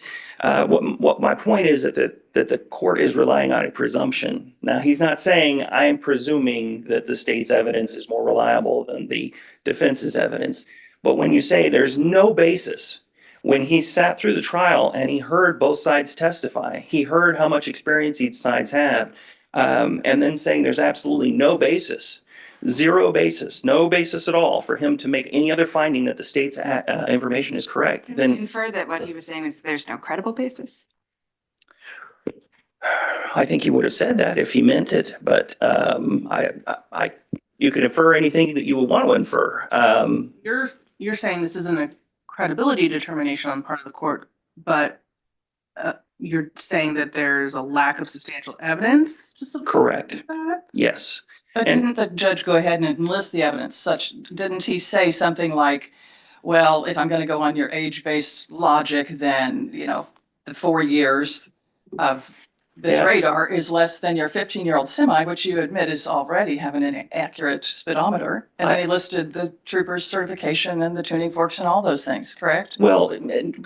what my point is that the court is relying on a presumption. Now, he's not saying I am presuming that the state's evidence is more reliable than the defense's evidence. But when you say there's no basis, when he sat through the trial and he heard both sides testify, he heard how much experience each sides have, and then saying there's absolutely no basis, zero basis, no basis at all for him to make any other finding that the state's information is correct, Can we then infer that what he was saying is there's no credible basis? I think he would have said that if he meant it. But you can infer anything that you would want to infer. You're saying this isn't a credibility determination on the part of the court, but you're saying that there's a lack of substantial evidence to support Correct. that? Yes. But And- didn't the judge go ahead and enlist the evidence didn't he say something like, well, if I'm going to go on your age-based logic, then, the 4 years of this Yes. radar is less than your 15-year-old semi, which you admit is already having an accurate speedometer. And then he listed the trooper's certification and the tuning forks and all those things, correct? Well,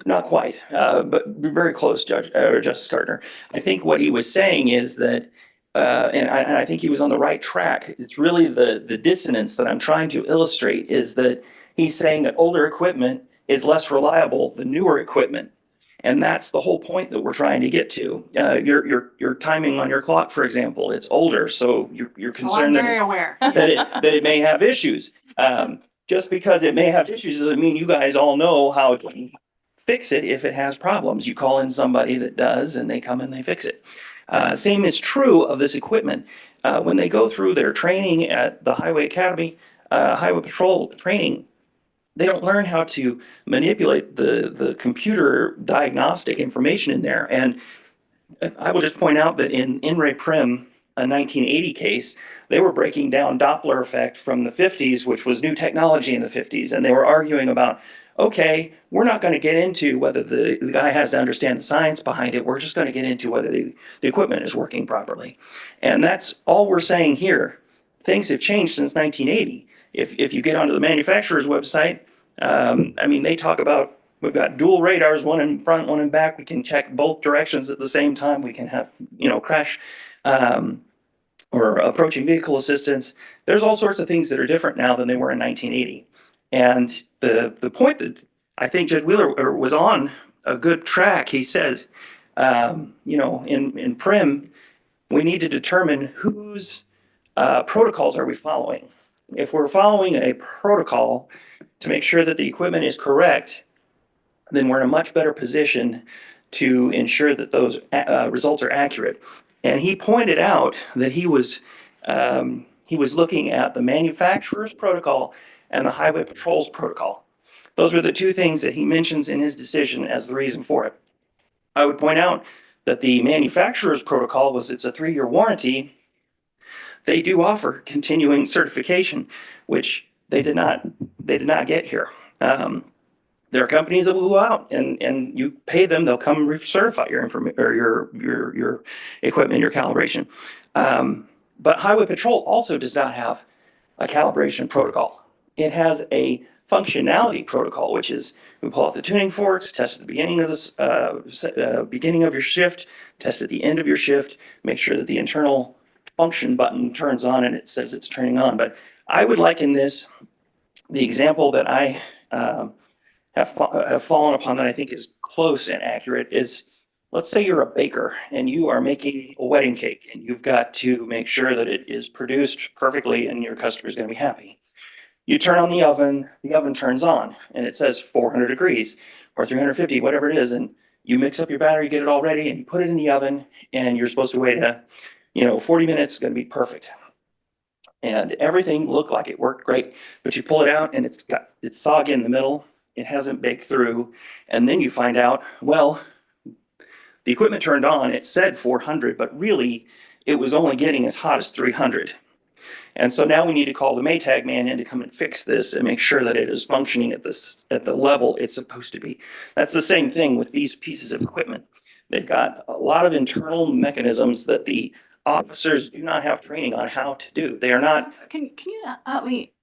not quite, but very close, Justice Gardner. I think what he was saying is that, and I think he was on the right track. It's really the dissonance that I'm trying to illustrate is that he's saying that older equipment is less reliable than newer equipment. And that's the whole point that we're trying to get to. Your timing on your clock, for example, it's older, so you're Oh, I'm concerned very aware. that it may have issues. Just because it may have issues doesn't mean you guys all know how to fix it if it has problems. You call in somebody that does, and they come and they fix it. Same is true of this equipment. When they go through their training at the Highway Academy, Highway Patrol training, they don't learn how to manipulate the computer diagnostic information in there. And I will just point out that in Ray Prim, a 1980 case, they were breaking down Doppler effect from the 50s, which was new technology in the 50s. And they were arguing about, okay, we're not going to get into whether the guy has to understand the science behind it. We're just going to get into whether the equipment is working properly. And that's all we're saying here. Things have changed since 1980. If you get onto the manufacturer's website, they talk about, we've got dual radars, one in front, one in back. We can check both directions at the same time. We can have, crash or approaching vehicle assistance. There's all sorts of things that are different now than they were in 1980. And the point that I think Judge Wheeler was on a good track, he said, in Prim, we need to determine whose protocols are we following. If we're following a protocol to make sure that the equipment is correct, then we're in a much better position to ensure that those results are accurate. And he pointed out that he was looking at the manufacturer's protocol and the Highway Patrol's protocol. Those were the two things that he mentions in his decision as the reason for it. I would point out that the manufacturer's protocol it's a 3-year warranty. They do offer continuing certification, which they did not get here. There are companies that will go out and you pay them, they'll come recertify your information or your equipment, your calibration. But Highway Patrol also does not have a calibration protocol. It has a functionality protocol, which is we pull out the tuning forks, test at the beginning of this, beginning of your shift, test at the end of your shift, make sure that the internal function button turns on and it says it's turning on. But I would liken this, the example that I have fallen upon that I think is close and accurate is, let's say you're a baker and you are making a wedding cake and you've got to make sure that it is produced perfectly and your customer is going to be happy. You turn on the oven turns on and it says 400 degrees or 350, whatever it is. And you mix up your batter, you get it all ready and you put it in the oven and you're supposed to wait 40 minutes, it's going to be perfect. And everything looked like it worked great, but you pull it out and it's soggy in the middle. It hasn't baked through. And then you find out, well, the equipment turned on, it said 400, but really it was only getting as hot as 300. And so now we need to call the Maytag man in to come and fix this and make sure that it is functioning at the level it's supposed to be. That's the same thing with these pieces of equipment. They've got a lot of internal mechanisms that the officers do not have training on how to do. They are not. Can you help me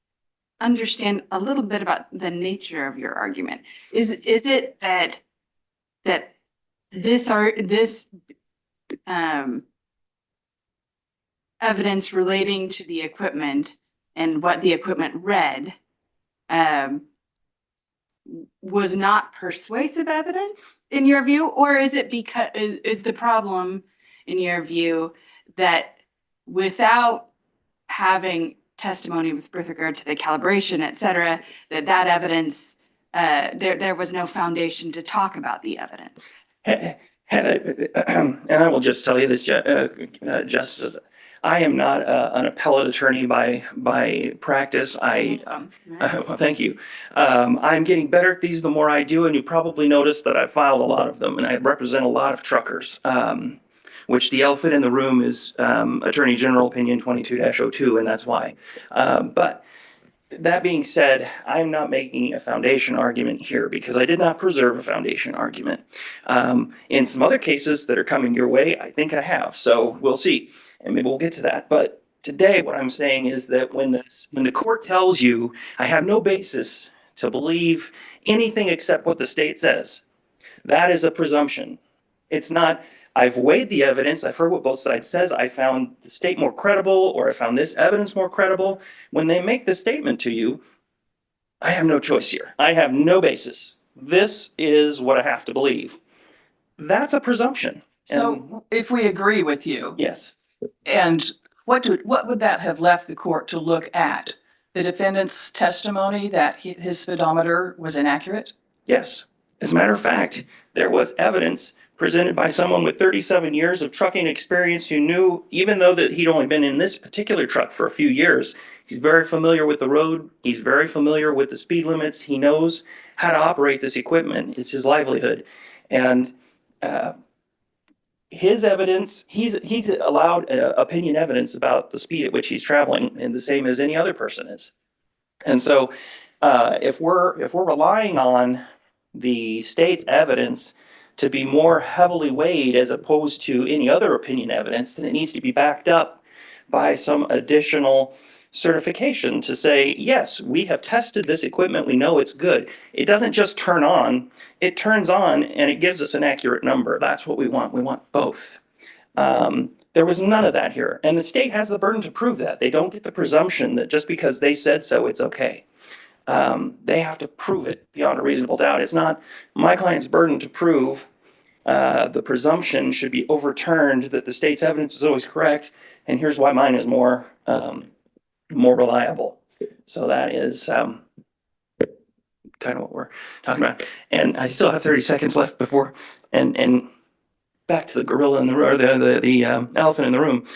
understand a little bit about the nature of your argument? Is it that this evidence relating to the equipment and what the equipment read was not persuasive evidence in your view? Or is it because is the problem in your view that without having testimony with regard to the calibration, et cetera, that evidence, there was no foundation to talk about the evidence? And I will just tell you this, Justice, I am not an appellate attorney by practice. Thank you. I'm getting better at these the more I do, and you probably noticed that I filed a lot of them, and I represent a lot of truckers, which the elephant in the room is Attorney General Opinion 22-02, and that's why. But that being said, I'm not making a foundation argument here because I did not preserve a foundation argument. In some other cases that are coming your way, I think I have. So we'll see, and maybe we'll get to that. But today, what I'm saying is that when the court tells you I have no basis to believe anything except what the state says, that is a presumption. It's not, I've weighed the evidence, I've heard what both sides says, I found the state more credible, or I found this evidence more credible. When they make the statement to you, I have no choice here. I have no basis. This is what I have to believe. That's a presumption. So if we agree with you, Yes. and what would that have left the court to look at? The defendant's testimony that his speedometer was inaccurate? Yes. As a matter of fact, there was evidence presented by someone with 37 years of trucking experience who knew, even though that he'd only been in this particular truck for a few years, he's very familiar with the road. He's very familiar with the speed limits. He knows how to operate this equipment. It's his livelihood. And his evidence, he's allowed opinion evidence about the speed at which he's traveling, and the same as any other person is. And so if we're relying on the state's evidence to be more heavily weighed as opposed to any other opinion evidence, then it needs to be backed up by some additional certification to say, yes, we have tested this equipment, we know it's good. It doesn't just turn on, it turns on and it gives us an accurate number. That's what we want. We want both. There was none of that here. And the state has the burden to prove that. They don't get the presumption that just because they said so, it's okay. They have to prove it beyond a reasonable doubt. It's not my client's burden to prove. The presumption should be overturned that the state's evidence is always correct, and here's why mine is more reliable. So that is kind of what we're talking about. And I still have 30 seconds left before, and back to the gorilla in the room, or the elephant in the room.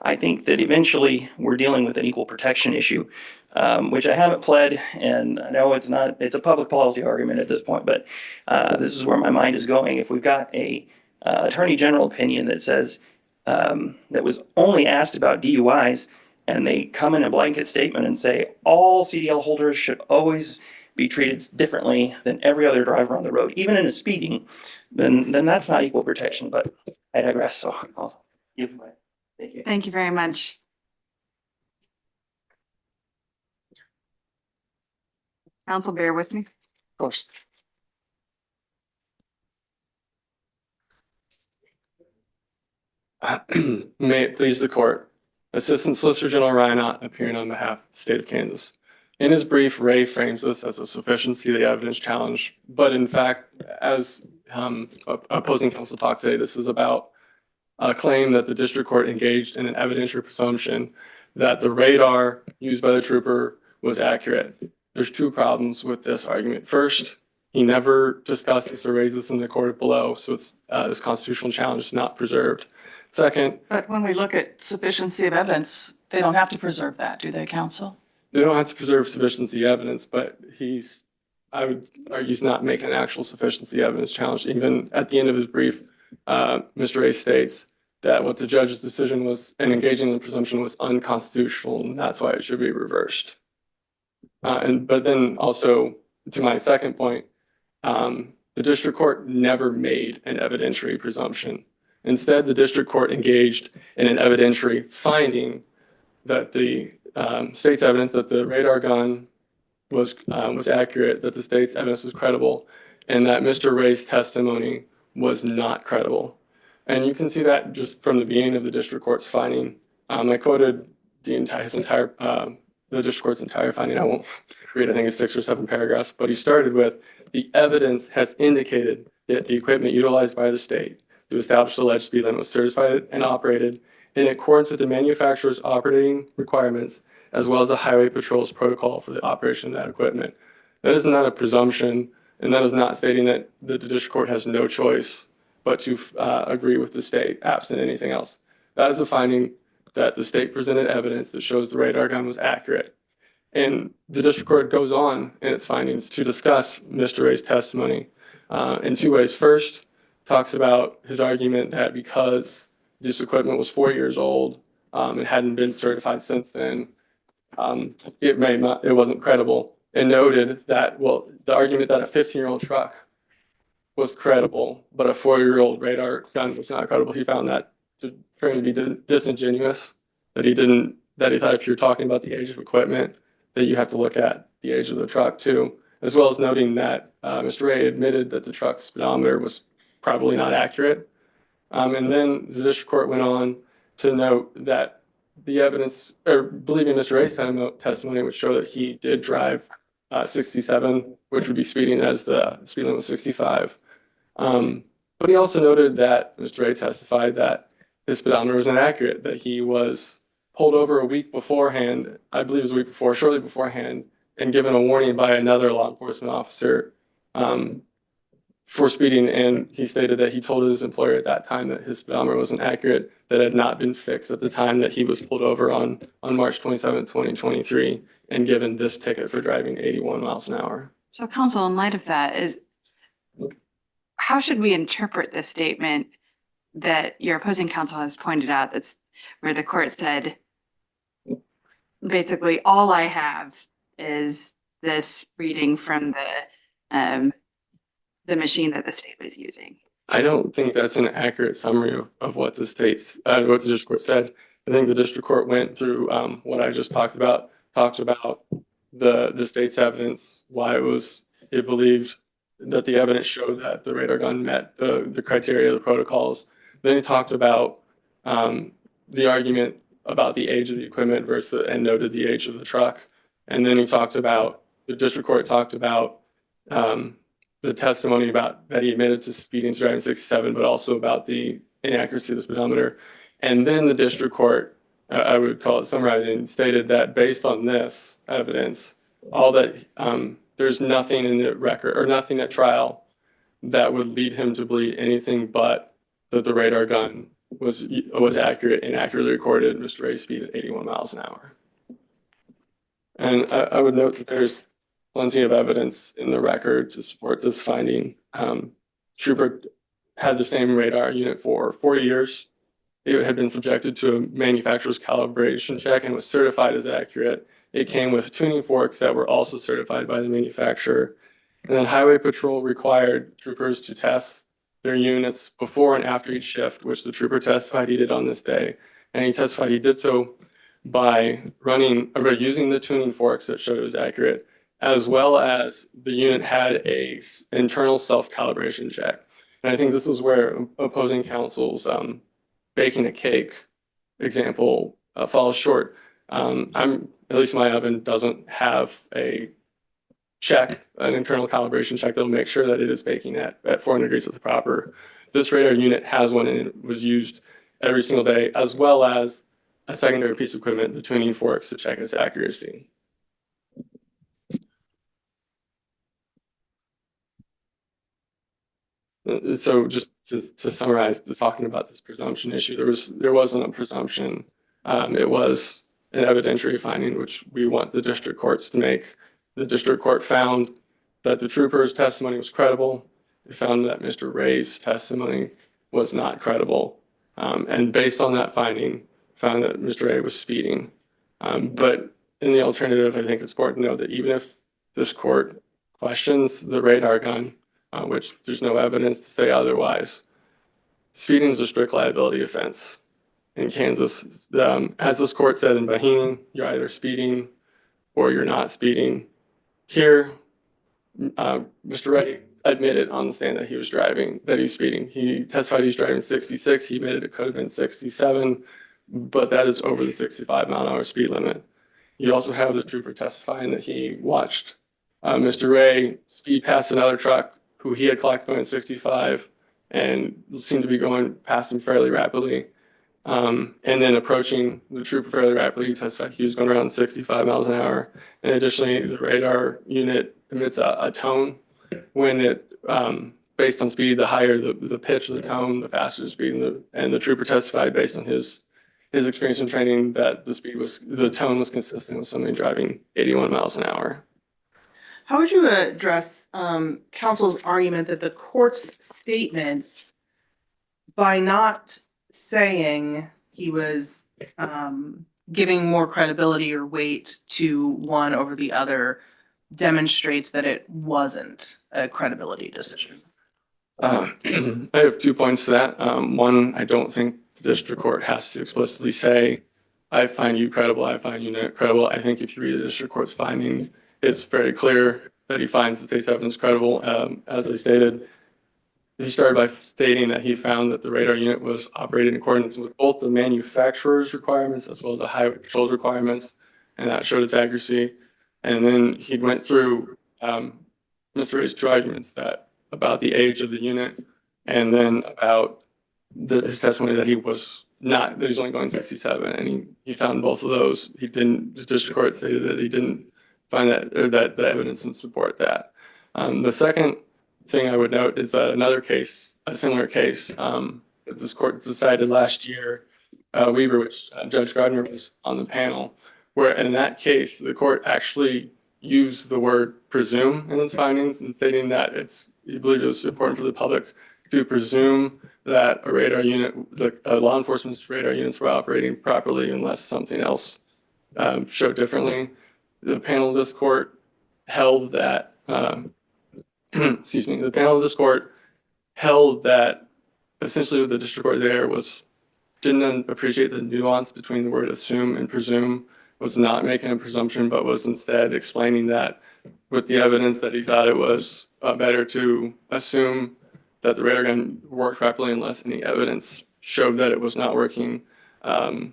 I think that eventually we're dealing with an equal protection issue, which I haven't pled, and I know it's a public policy argument at this point, but this is where my mind is going. If we've got a attorney general opinion that says that was only asked about DUIs, and they come in a blanket statement and say all CDL holders should always be treated differently than every other driver on the road, even in a speeding, then that's not equal protection. But I digress, so I'll give my. Thank you. Thank you very much. Council, bear with me. Of course. May it please the court. Assistant Solicitor General Ryan Ott appearing on behalf of the state of Kansas. In his brief, Ray frames this as a sufficiency of the evidence challenge, but in fact, as opposing counsel talked today, this is about a claim that the district court engaged in an evidentiary presumption that the radar used by the trooper was accurate. There's two problems with this argument. First, he never discussed this or raised this in the court below, so it's this constitutional challenge is not preserved. Second, But when we look at sufficiency of evidence, they don't have to preserve that, do they, counsel? they don't have to preserve sufficiency evidence, but I would argue he's not making an actual sufficiency evidence challenge. Even at the end of his brief, Mr. Ray states that what the judge's decision was and engaging in the presumption was unconstitutional, and that's why it should be reversed. But then also, to my second point, the district court never made an evidentiary presumption. Instead, the district court engaged in an evidentiary finding that the state's evidence that the radar gun was accurate, that the state's evidence was credible, and that Mr. Ray's testimony was not credible. And you can see that just from the beginning of the district court's finding. I quoted the district court's entire finding. I won't read, I think it's 6 or 7 paragraphs, but he started with, the evidence has indicated that the equipment utilized by the state to establish the alleged speed limit was certified and operated in accordance with the manufacturer's operating requirements, as well as the Highway Patrol's protocol for the operation of that equipment. That is not a presumption, and that is not stating that the district court has no choice but to agree with the state, absent anything else. That is a finding that the state presented evidence that shows the radar gun was accurate. And the district court goes on in its findings to discuss Mr. Ray's testimony in 2 ways. First, talks about his argument that because this equipment was 4 years old and hadn't been certified since then, it wasn't credible, and noted that, well, the argument that a 15-year-old truck was credible, but a 4-year-old radar gun was not credible. He found that to be disingenuous, that he thought if you're talking about the age of equipment, that you have to look at the age of the truck too, as well as noting that Mr. Ray admitted that the truck's speedometer was probably not accurate. And then the district court went on to note that the evidence, or believing Mr. Ray's testimony, would show that he did drive 67, which would be speeding as the speed limit was 65. But he also noted that Mr. Ray testified that his speedometer was inaccurate, that he was pulled over a week beforehand, I believe it was a week before, shortly beforehand, and given a warning by another law enforcement officer for speeding. And he stated that he told his employer at that time that his speedometer wasn't accurate, that it had not been fixed at the time that he was pulled over on March 27, 2023, and given this ticket for driving 81 miles an hour. So counsel, in light of that, how should we interpret this statement that your opposing counsel has pointed out, that's where the court said, basically, all I have is this reading from the machine that the state was using? I don't think that's an accurate summary of what the district court said. I think the district court went through what I just talked about the state's evidence, why it believed that the evidence showed that the radar gun met the criteria, the protocols. Then he talked about the argument about the age of the equipment and noted the age of the truck. And then the district court talked about the testimony about that he admitted to speeding to driving 67, but also about the inaccuracy of the speedometer. And then the district court, I would call it summarizing, stated that based on this evidence, there's nothing in the record or nothing at trial that would lead him to believe anything but that the radar gun was accurate and accurately recorded Mr. Ray's speed at 81 miles an hour. And I would note that there's plenty of evidence in the record to support this finding. Trooper had the same radar unit for 4 years. It had been subjected to a manufacturer's calibration check and was certified as accurate. It came with tuning forks that were also certified by the manufacturer. And then Highway Patrol required troopers to test their units before and after each shift, which the trooper testified he did on this day. And he testified he did so by using the tuning forks that showed it was accurate, as well as the unit had a internal self-calibration check. And I think this is where opposing counsel's baking a cake example falls short. At least my oven doesn't have a check, an internal calibration check that'll make sure that it is baking at 400 degrees at the proper. This radar unit has one, and it was used every single day, as well as a secondary piece of equipment, the tuning forks, to check its accuracy. So just to summarize, talking about this presumption issue, there wasn't a presumption. It was an evidentiary finding, which we want the district courts to make. The district court found that the trooper's testimony was credible. It found that Mr. Ray's testimony was not credible. And based on that finding, found that Mr. Ray was speeding. But in the alternative, I think it's important to note that even if this court questions the radar gun, which there's no evidence to say otherwise, speeding is a strict liability offense in Kansas. As this court said in Bahini, you're either speeding or you're not speeding. Here, Mr. Ray admitted on the stand that he was driving, that he's speeding. He testified he's driving 66. He admitted it could have been 67, but that is over the 65-mile-an-hour speed limit. You also have the trooper testifying that he watched Mr. Ray speed past another truck who he had clocked going 65 and seemed to be going past him fairly rapidly. And then approaching the trooper fairly rapidly, he testified he was going around 65 miles an hour. And additionally, the radar unit emits a tone when it, based on speed, the higher the pitch of the tone, the faster the speed. And the trooper testified based on his experience and training that the tone was consistent with somebody driving 81 miles an hour. How would you address counsel's argument that the court's statements, by not saying he was giving more credibility or weight to one over the other, demonstrates that it wasn't a credibility decision? I have 2 points to that. One, I don't think the district court has to explicitly say, I find you credible, I find you not credible. I think if you read the district court's findings, it's very clear that he finds the state's evidence credible. As I stated, he started by stating that he found that the radar unit was operated in accordance with both the manufacturer's requirements as well as the highway patrol's requirements, and that showed its accuracy. And then he went through Mr. Ray's 2 arguments about the age of the unit, and then about his testimony that he was only going 67, and he found both of those. The district court stated that he didn't find that the evidence didn't support that. The second thing I would note is that a similar case that this court decided last year, Weber, which Judge Gardner was on the panel, where in that case, the court actually used the word presume in its findings, and stating that he believed it was important for the public to presume that a radar unit, law enforcement's radar units were operating properly unless something else showed differently. The panel of this court held that, the panel of this court held that essentially what the district court there didn't appreciate the nuance between the word assume and presume, was not making a presumption, but was instead explaining that with the evidence that he thought it was better to assume that the radar gun worked properly unless any evidence showed that it was not working. And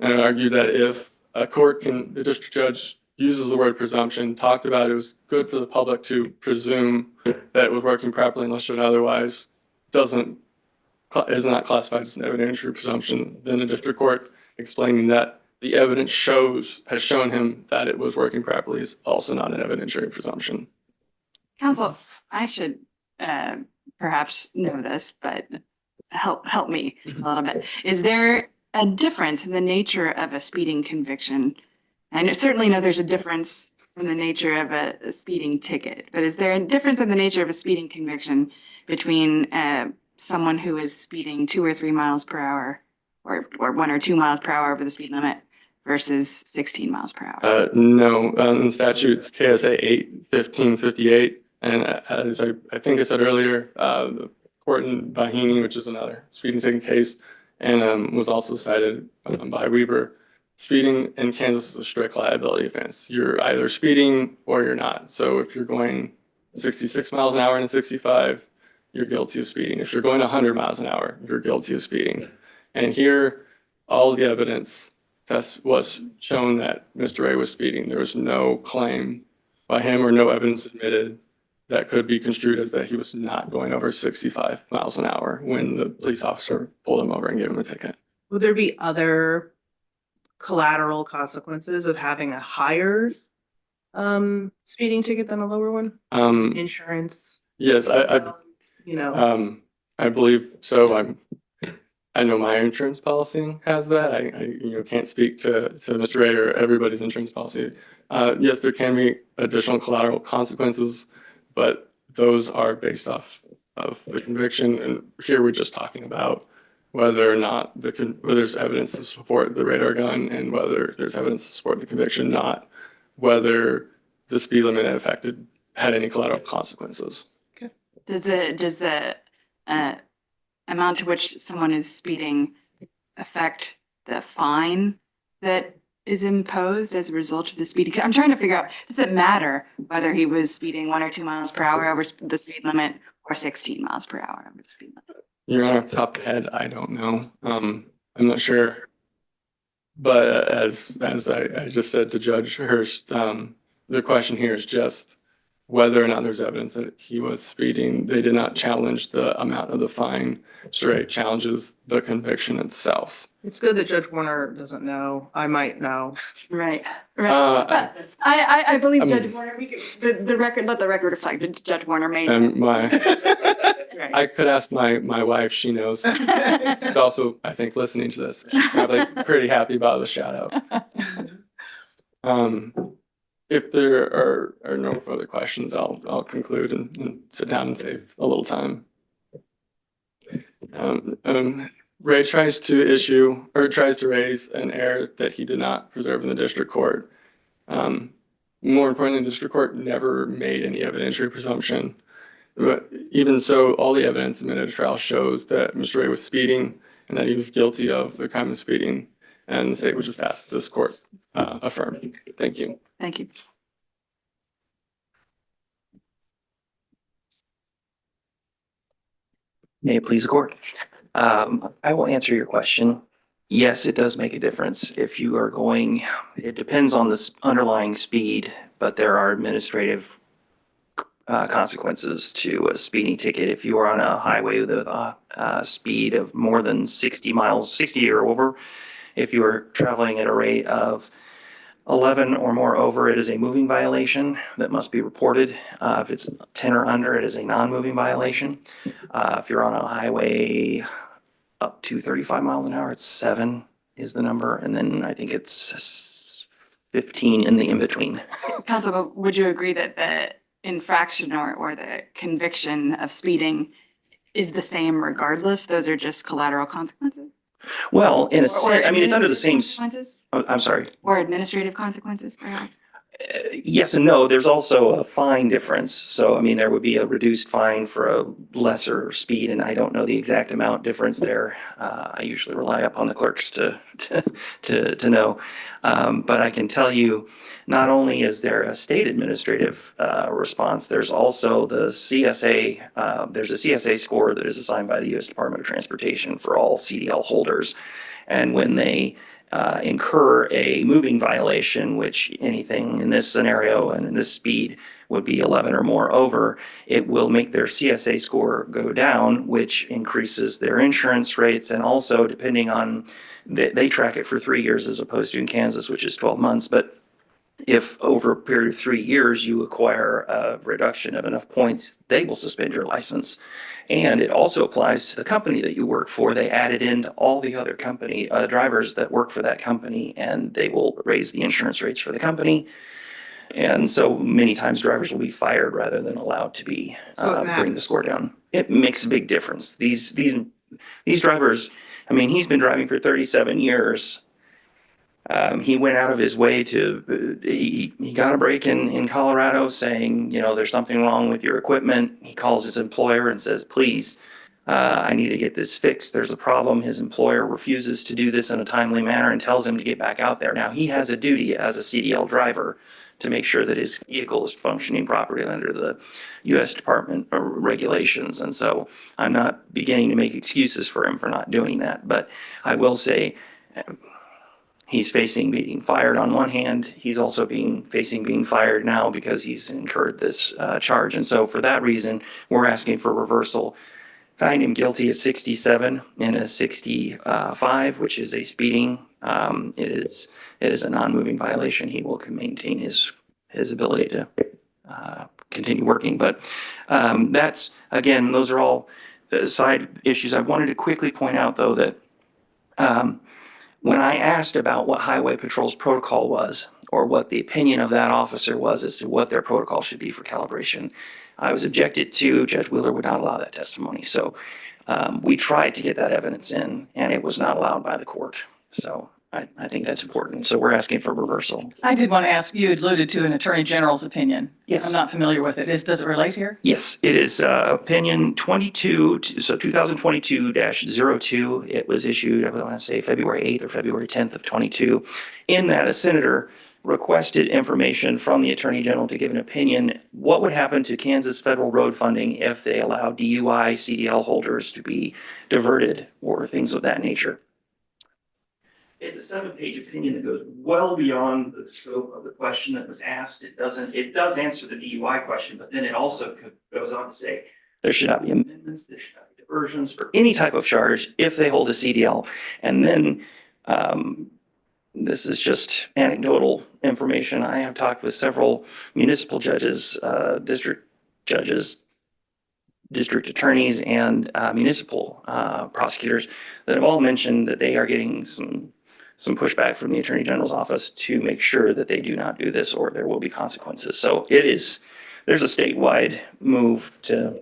I argued that if the district judge uses the word presumption, talked about it was good for the public to presume that it was working properly unless shown otherwise, is not classified as an evidentiary presumption, then the district court explaining that the evidence has shown him that it was working properly is also not an evidentiary presumption. Counsel, I should perhaps know this, but help me a little bit. Is there a difference in the nature of a speeding conviction? I certainly know there's a difference in the nature of a speeding ticket, but is there a difference in the nature of a speeding conviction between someone who is speeding 2 or 3 miles per hour or 1 or 2 miles per hour over the speed limit versus 16 miles per hour? No, in the statutes, KSA 8-1558, and as I think I said earlier, the court in Bahini, which is another speeding ticket case, and was also cited by Weber, speeding in Kansas is a strict liability offense. You're either speeding or you're not. So if you're going 66 miles an hour and 65, you're guilty of speeding. If you're going 100 miles an hour, you're guilty of speeding. And here, all the evidence was shown that Mr. Ray was speeding. There was no claim by him or no evidence admitted that could be construed as that he was not going over 65 miles an hour when the police officer pulled him over and gave him a ticket. Would there be other collateral consequences of having a higher speeding ticket than a lower one? Insurance, Yes, you know, I believe so. I know my insurance policy has that. I can't speak to Mr. Ray or everybody's insurance policy. Yes, there can be additional collateral consequences, but those are based off of the conviction. And here we're just talking about whether or not whether there's evidence to support the radar gun and whether there's evidence to support the conviction, not whether the speed limit had any collateral consequences. Does the amount to which someone is speeding affect the fine that is imposed as a result of the speeding? I'm trying to figure out, does it matter whether he was speeding 1 or 2 miles per hour over the speed limit or 16 miles per hour over the speed limit? Your Honor, off the top of the head, I don't know. I'm not sure. But as I just said to Judge Hurst, the question here is just whether or not there's evidence that he was speeding. They did not challenge the amount of the fine. Straight challenges the conviction itself. it's good that Judge Warner doesn't know. I might know. Right, Uh, right. But I believe I Judge mean- Warner, the record, let the record reflect that Judge Warner made. And Right. I could ask my wife, she knows. She's also, I think, listening to this. She's probably pretty happy about the shout out. If there are no further questions, I'll conclude and sit down and save a little time. Ray tries to raise an error that he did not preserve in the district court. More importantly, the district court never made any evidentiary presumption. But even so, all the evidence admitted at trial shows that Mr. Ray was speeding and that he was guilty of the crime of speeding. And the state would just ask that this court affirm. Thank you. Thank you. May it please the court. I will answer your question. Yes, it does make a difference. If you are going, it depends on the underlying speed, but there are administrative consequences to a speeding ticket. If you are on a highway with a speed of more than 60 miles, 60 or over, if you are traveling at a rate of 11 or more over, it is a moving violation that must be reported. If it's 10 or under, it is a non-moving violation. If you're on a highway up to 35 miles an hour, it's 7 is the number. And then I think it's 15 in the in-between. Counsel, but would you agree that the infraction or the conviction of speeding is the same regardless? Those are just collateral consequences? Well, in a Or sense, I mean, it's under the same, consequences? I'm sorry. Or administrative consequences, perhaps? Yes and no. There's also a fine difference. So, I mean, there would be a reduced fine for a lesser speed, and I don't know the exact amount difference there. I usually rely upon the clerks to know. But I can tell you, not only is there a state administrative response, there's also the CSA. There's a CSA score that is assigned by the U.S. Department of Transportation for all CDL holders. And when they incur a moving violation, which anything in this scenario and in this speed would be 11 or more over, it will make their CSA score go down, which increases their insurance rates. And also, depending on, they track it for 3 years as opposed to in Kansas, which is 12 months. But if over a period of 3 years you acquire a reduction of enough points, they will suspend your license. And it also applies to the company that you work for. They add it into all the other company drivers that work for that company, and they will raise the insurance rates for the company. And so many times drivers will be fired rather than allowed to be So it bring the matters. score down. It makes a big difference. These drivers, I mean, he's been driving for 37 years. He went out of his way to, he got a break in Colorado saying, you know, there's something wrong with your equipment. He calls his employer and says, please I need to get this fixed. There's a problem. His employer refuses to do this in a timely manner and tells him to get back out there. Now, he has a duty as a CDL driver to make sure that his vehicle is functioning properly under the U.S. Department of regulations. And so I'm not beginning to make excuses for him for not doing that. But I will say he's facing being fired on one hand. He's also facing being fired now because he's incurred this charge. And so for that reason, we're asking for reversal. Find him guilty of 67 and a 65, which is a speeding. It is a non-moving violation. He will maintain his ability to continue working. But that's, again, those are all side issues. I wanted to quickly point out, though, that when I asked about what Highway Patrol's protocol was, or what the opinion of that officer was as to what their protocol should be for calibration, I was objected to. Judge Wheeler would not allow that testimony. So we tried to get that evidence in, and it was not allowed by the court. So I think that's important. So we're asking for reversal. I did want to ask, you alluded to an Attorney General's opinion. Yes. I'm not familiar with it. Does it relate here? Yes, it is opinion 22, so 2022-02. It was issued, I want to say February 8th or February 10th of 22. In that, a senator requested information from the Attorney General to give an opinion. What would happen to Kansas federal road funding if they allow DUI CDL holders to be diverted or things of that nature? It's a 7-page opinion that goes well beyond the scope of the question that was asked. It does answer the DUI question, but then it also goes on to say there should not be amendments, there should not be diversions for any type of charge if they hold a CDL. And then this is just anecdotal information. I have talked with several municipal judges, district judges, district attorneys, and municipal prosecutors that have all mentioned that they are getting some pushback from the Attorney General's office to make sure that they do not do this or there will be consequences. So there's a statewide move to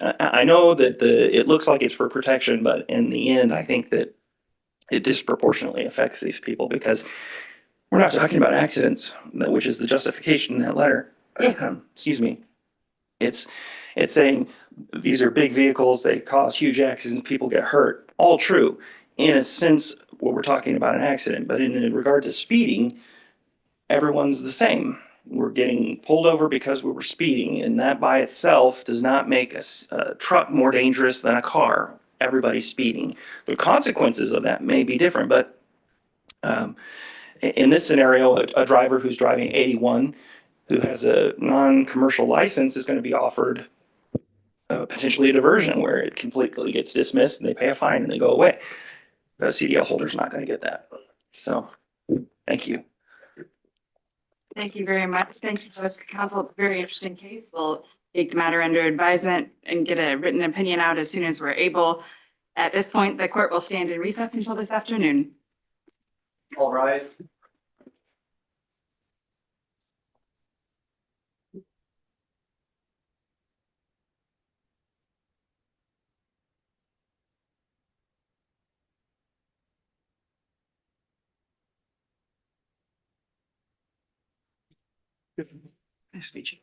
I know that it looks like it's for protection, but in the end, I think that it disproportionately affects these people because we're not talking about accidents, which is the justification in that letter. Excuse me. It's saying these are big vehicles, they cause huge accidents, people get hurt. All true. In a sense, what we're talking about an accident, but in regard to speeding, everyone's the same. We're getting pulled over because we were speeding, and that by itself does not make a truck more dangerous than a car. Everybody's speeding. The consequences of that may be different, but in this scenario, a driver who's driving 81 who has a non-commercial license is going to be offered potentially a diversion where it completely gets dismissed and they pay a fine and they go away. The CDL holder's not going to get that. So, thank you. Thank you very much. Thank you both, counsel. It's a very interesting case. We'll take the matter under advisement and get a written opinion out as soon as we're able. At this point, the court will stand in recess until this afternoon. All rise. Nice to meet you.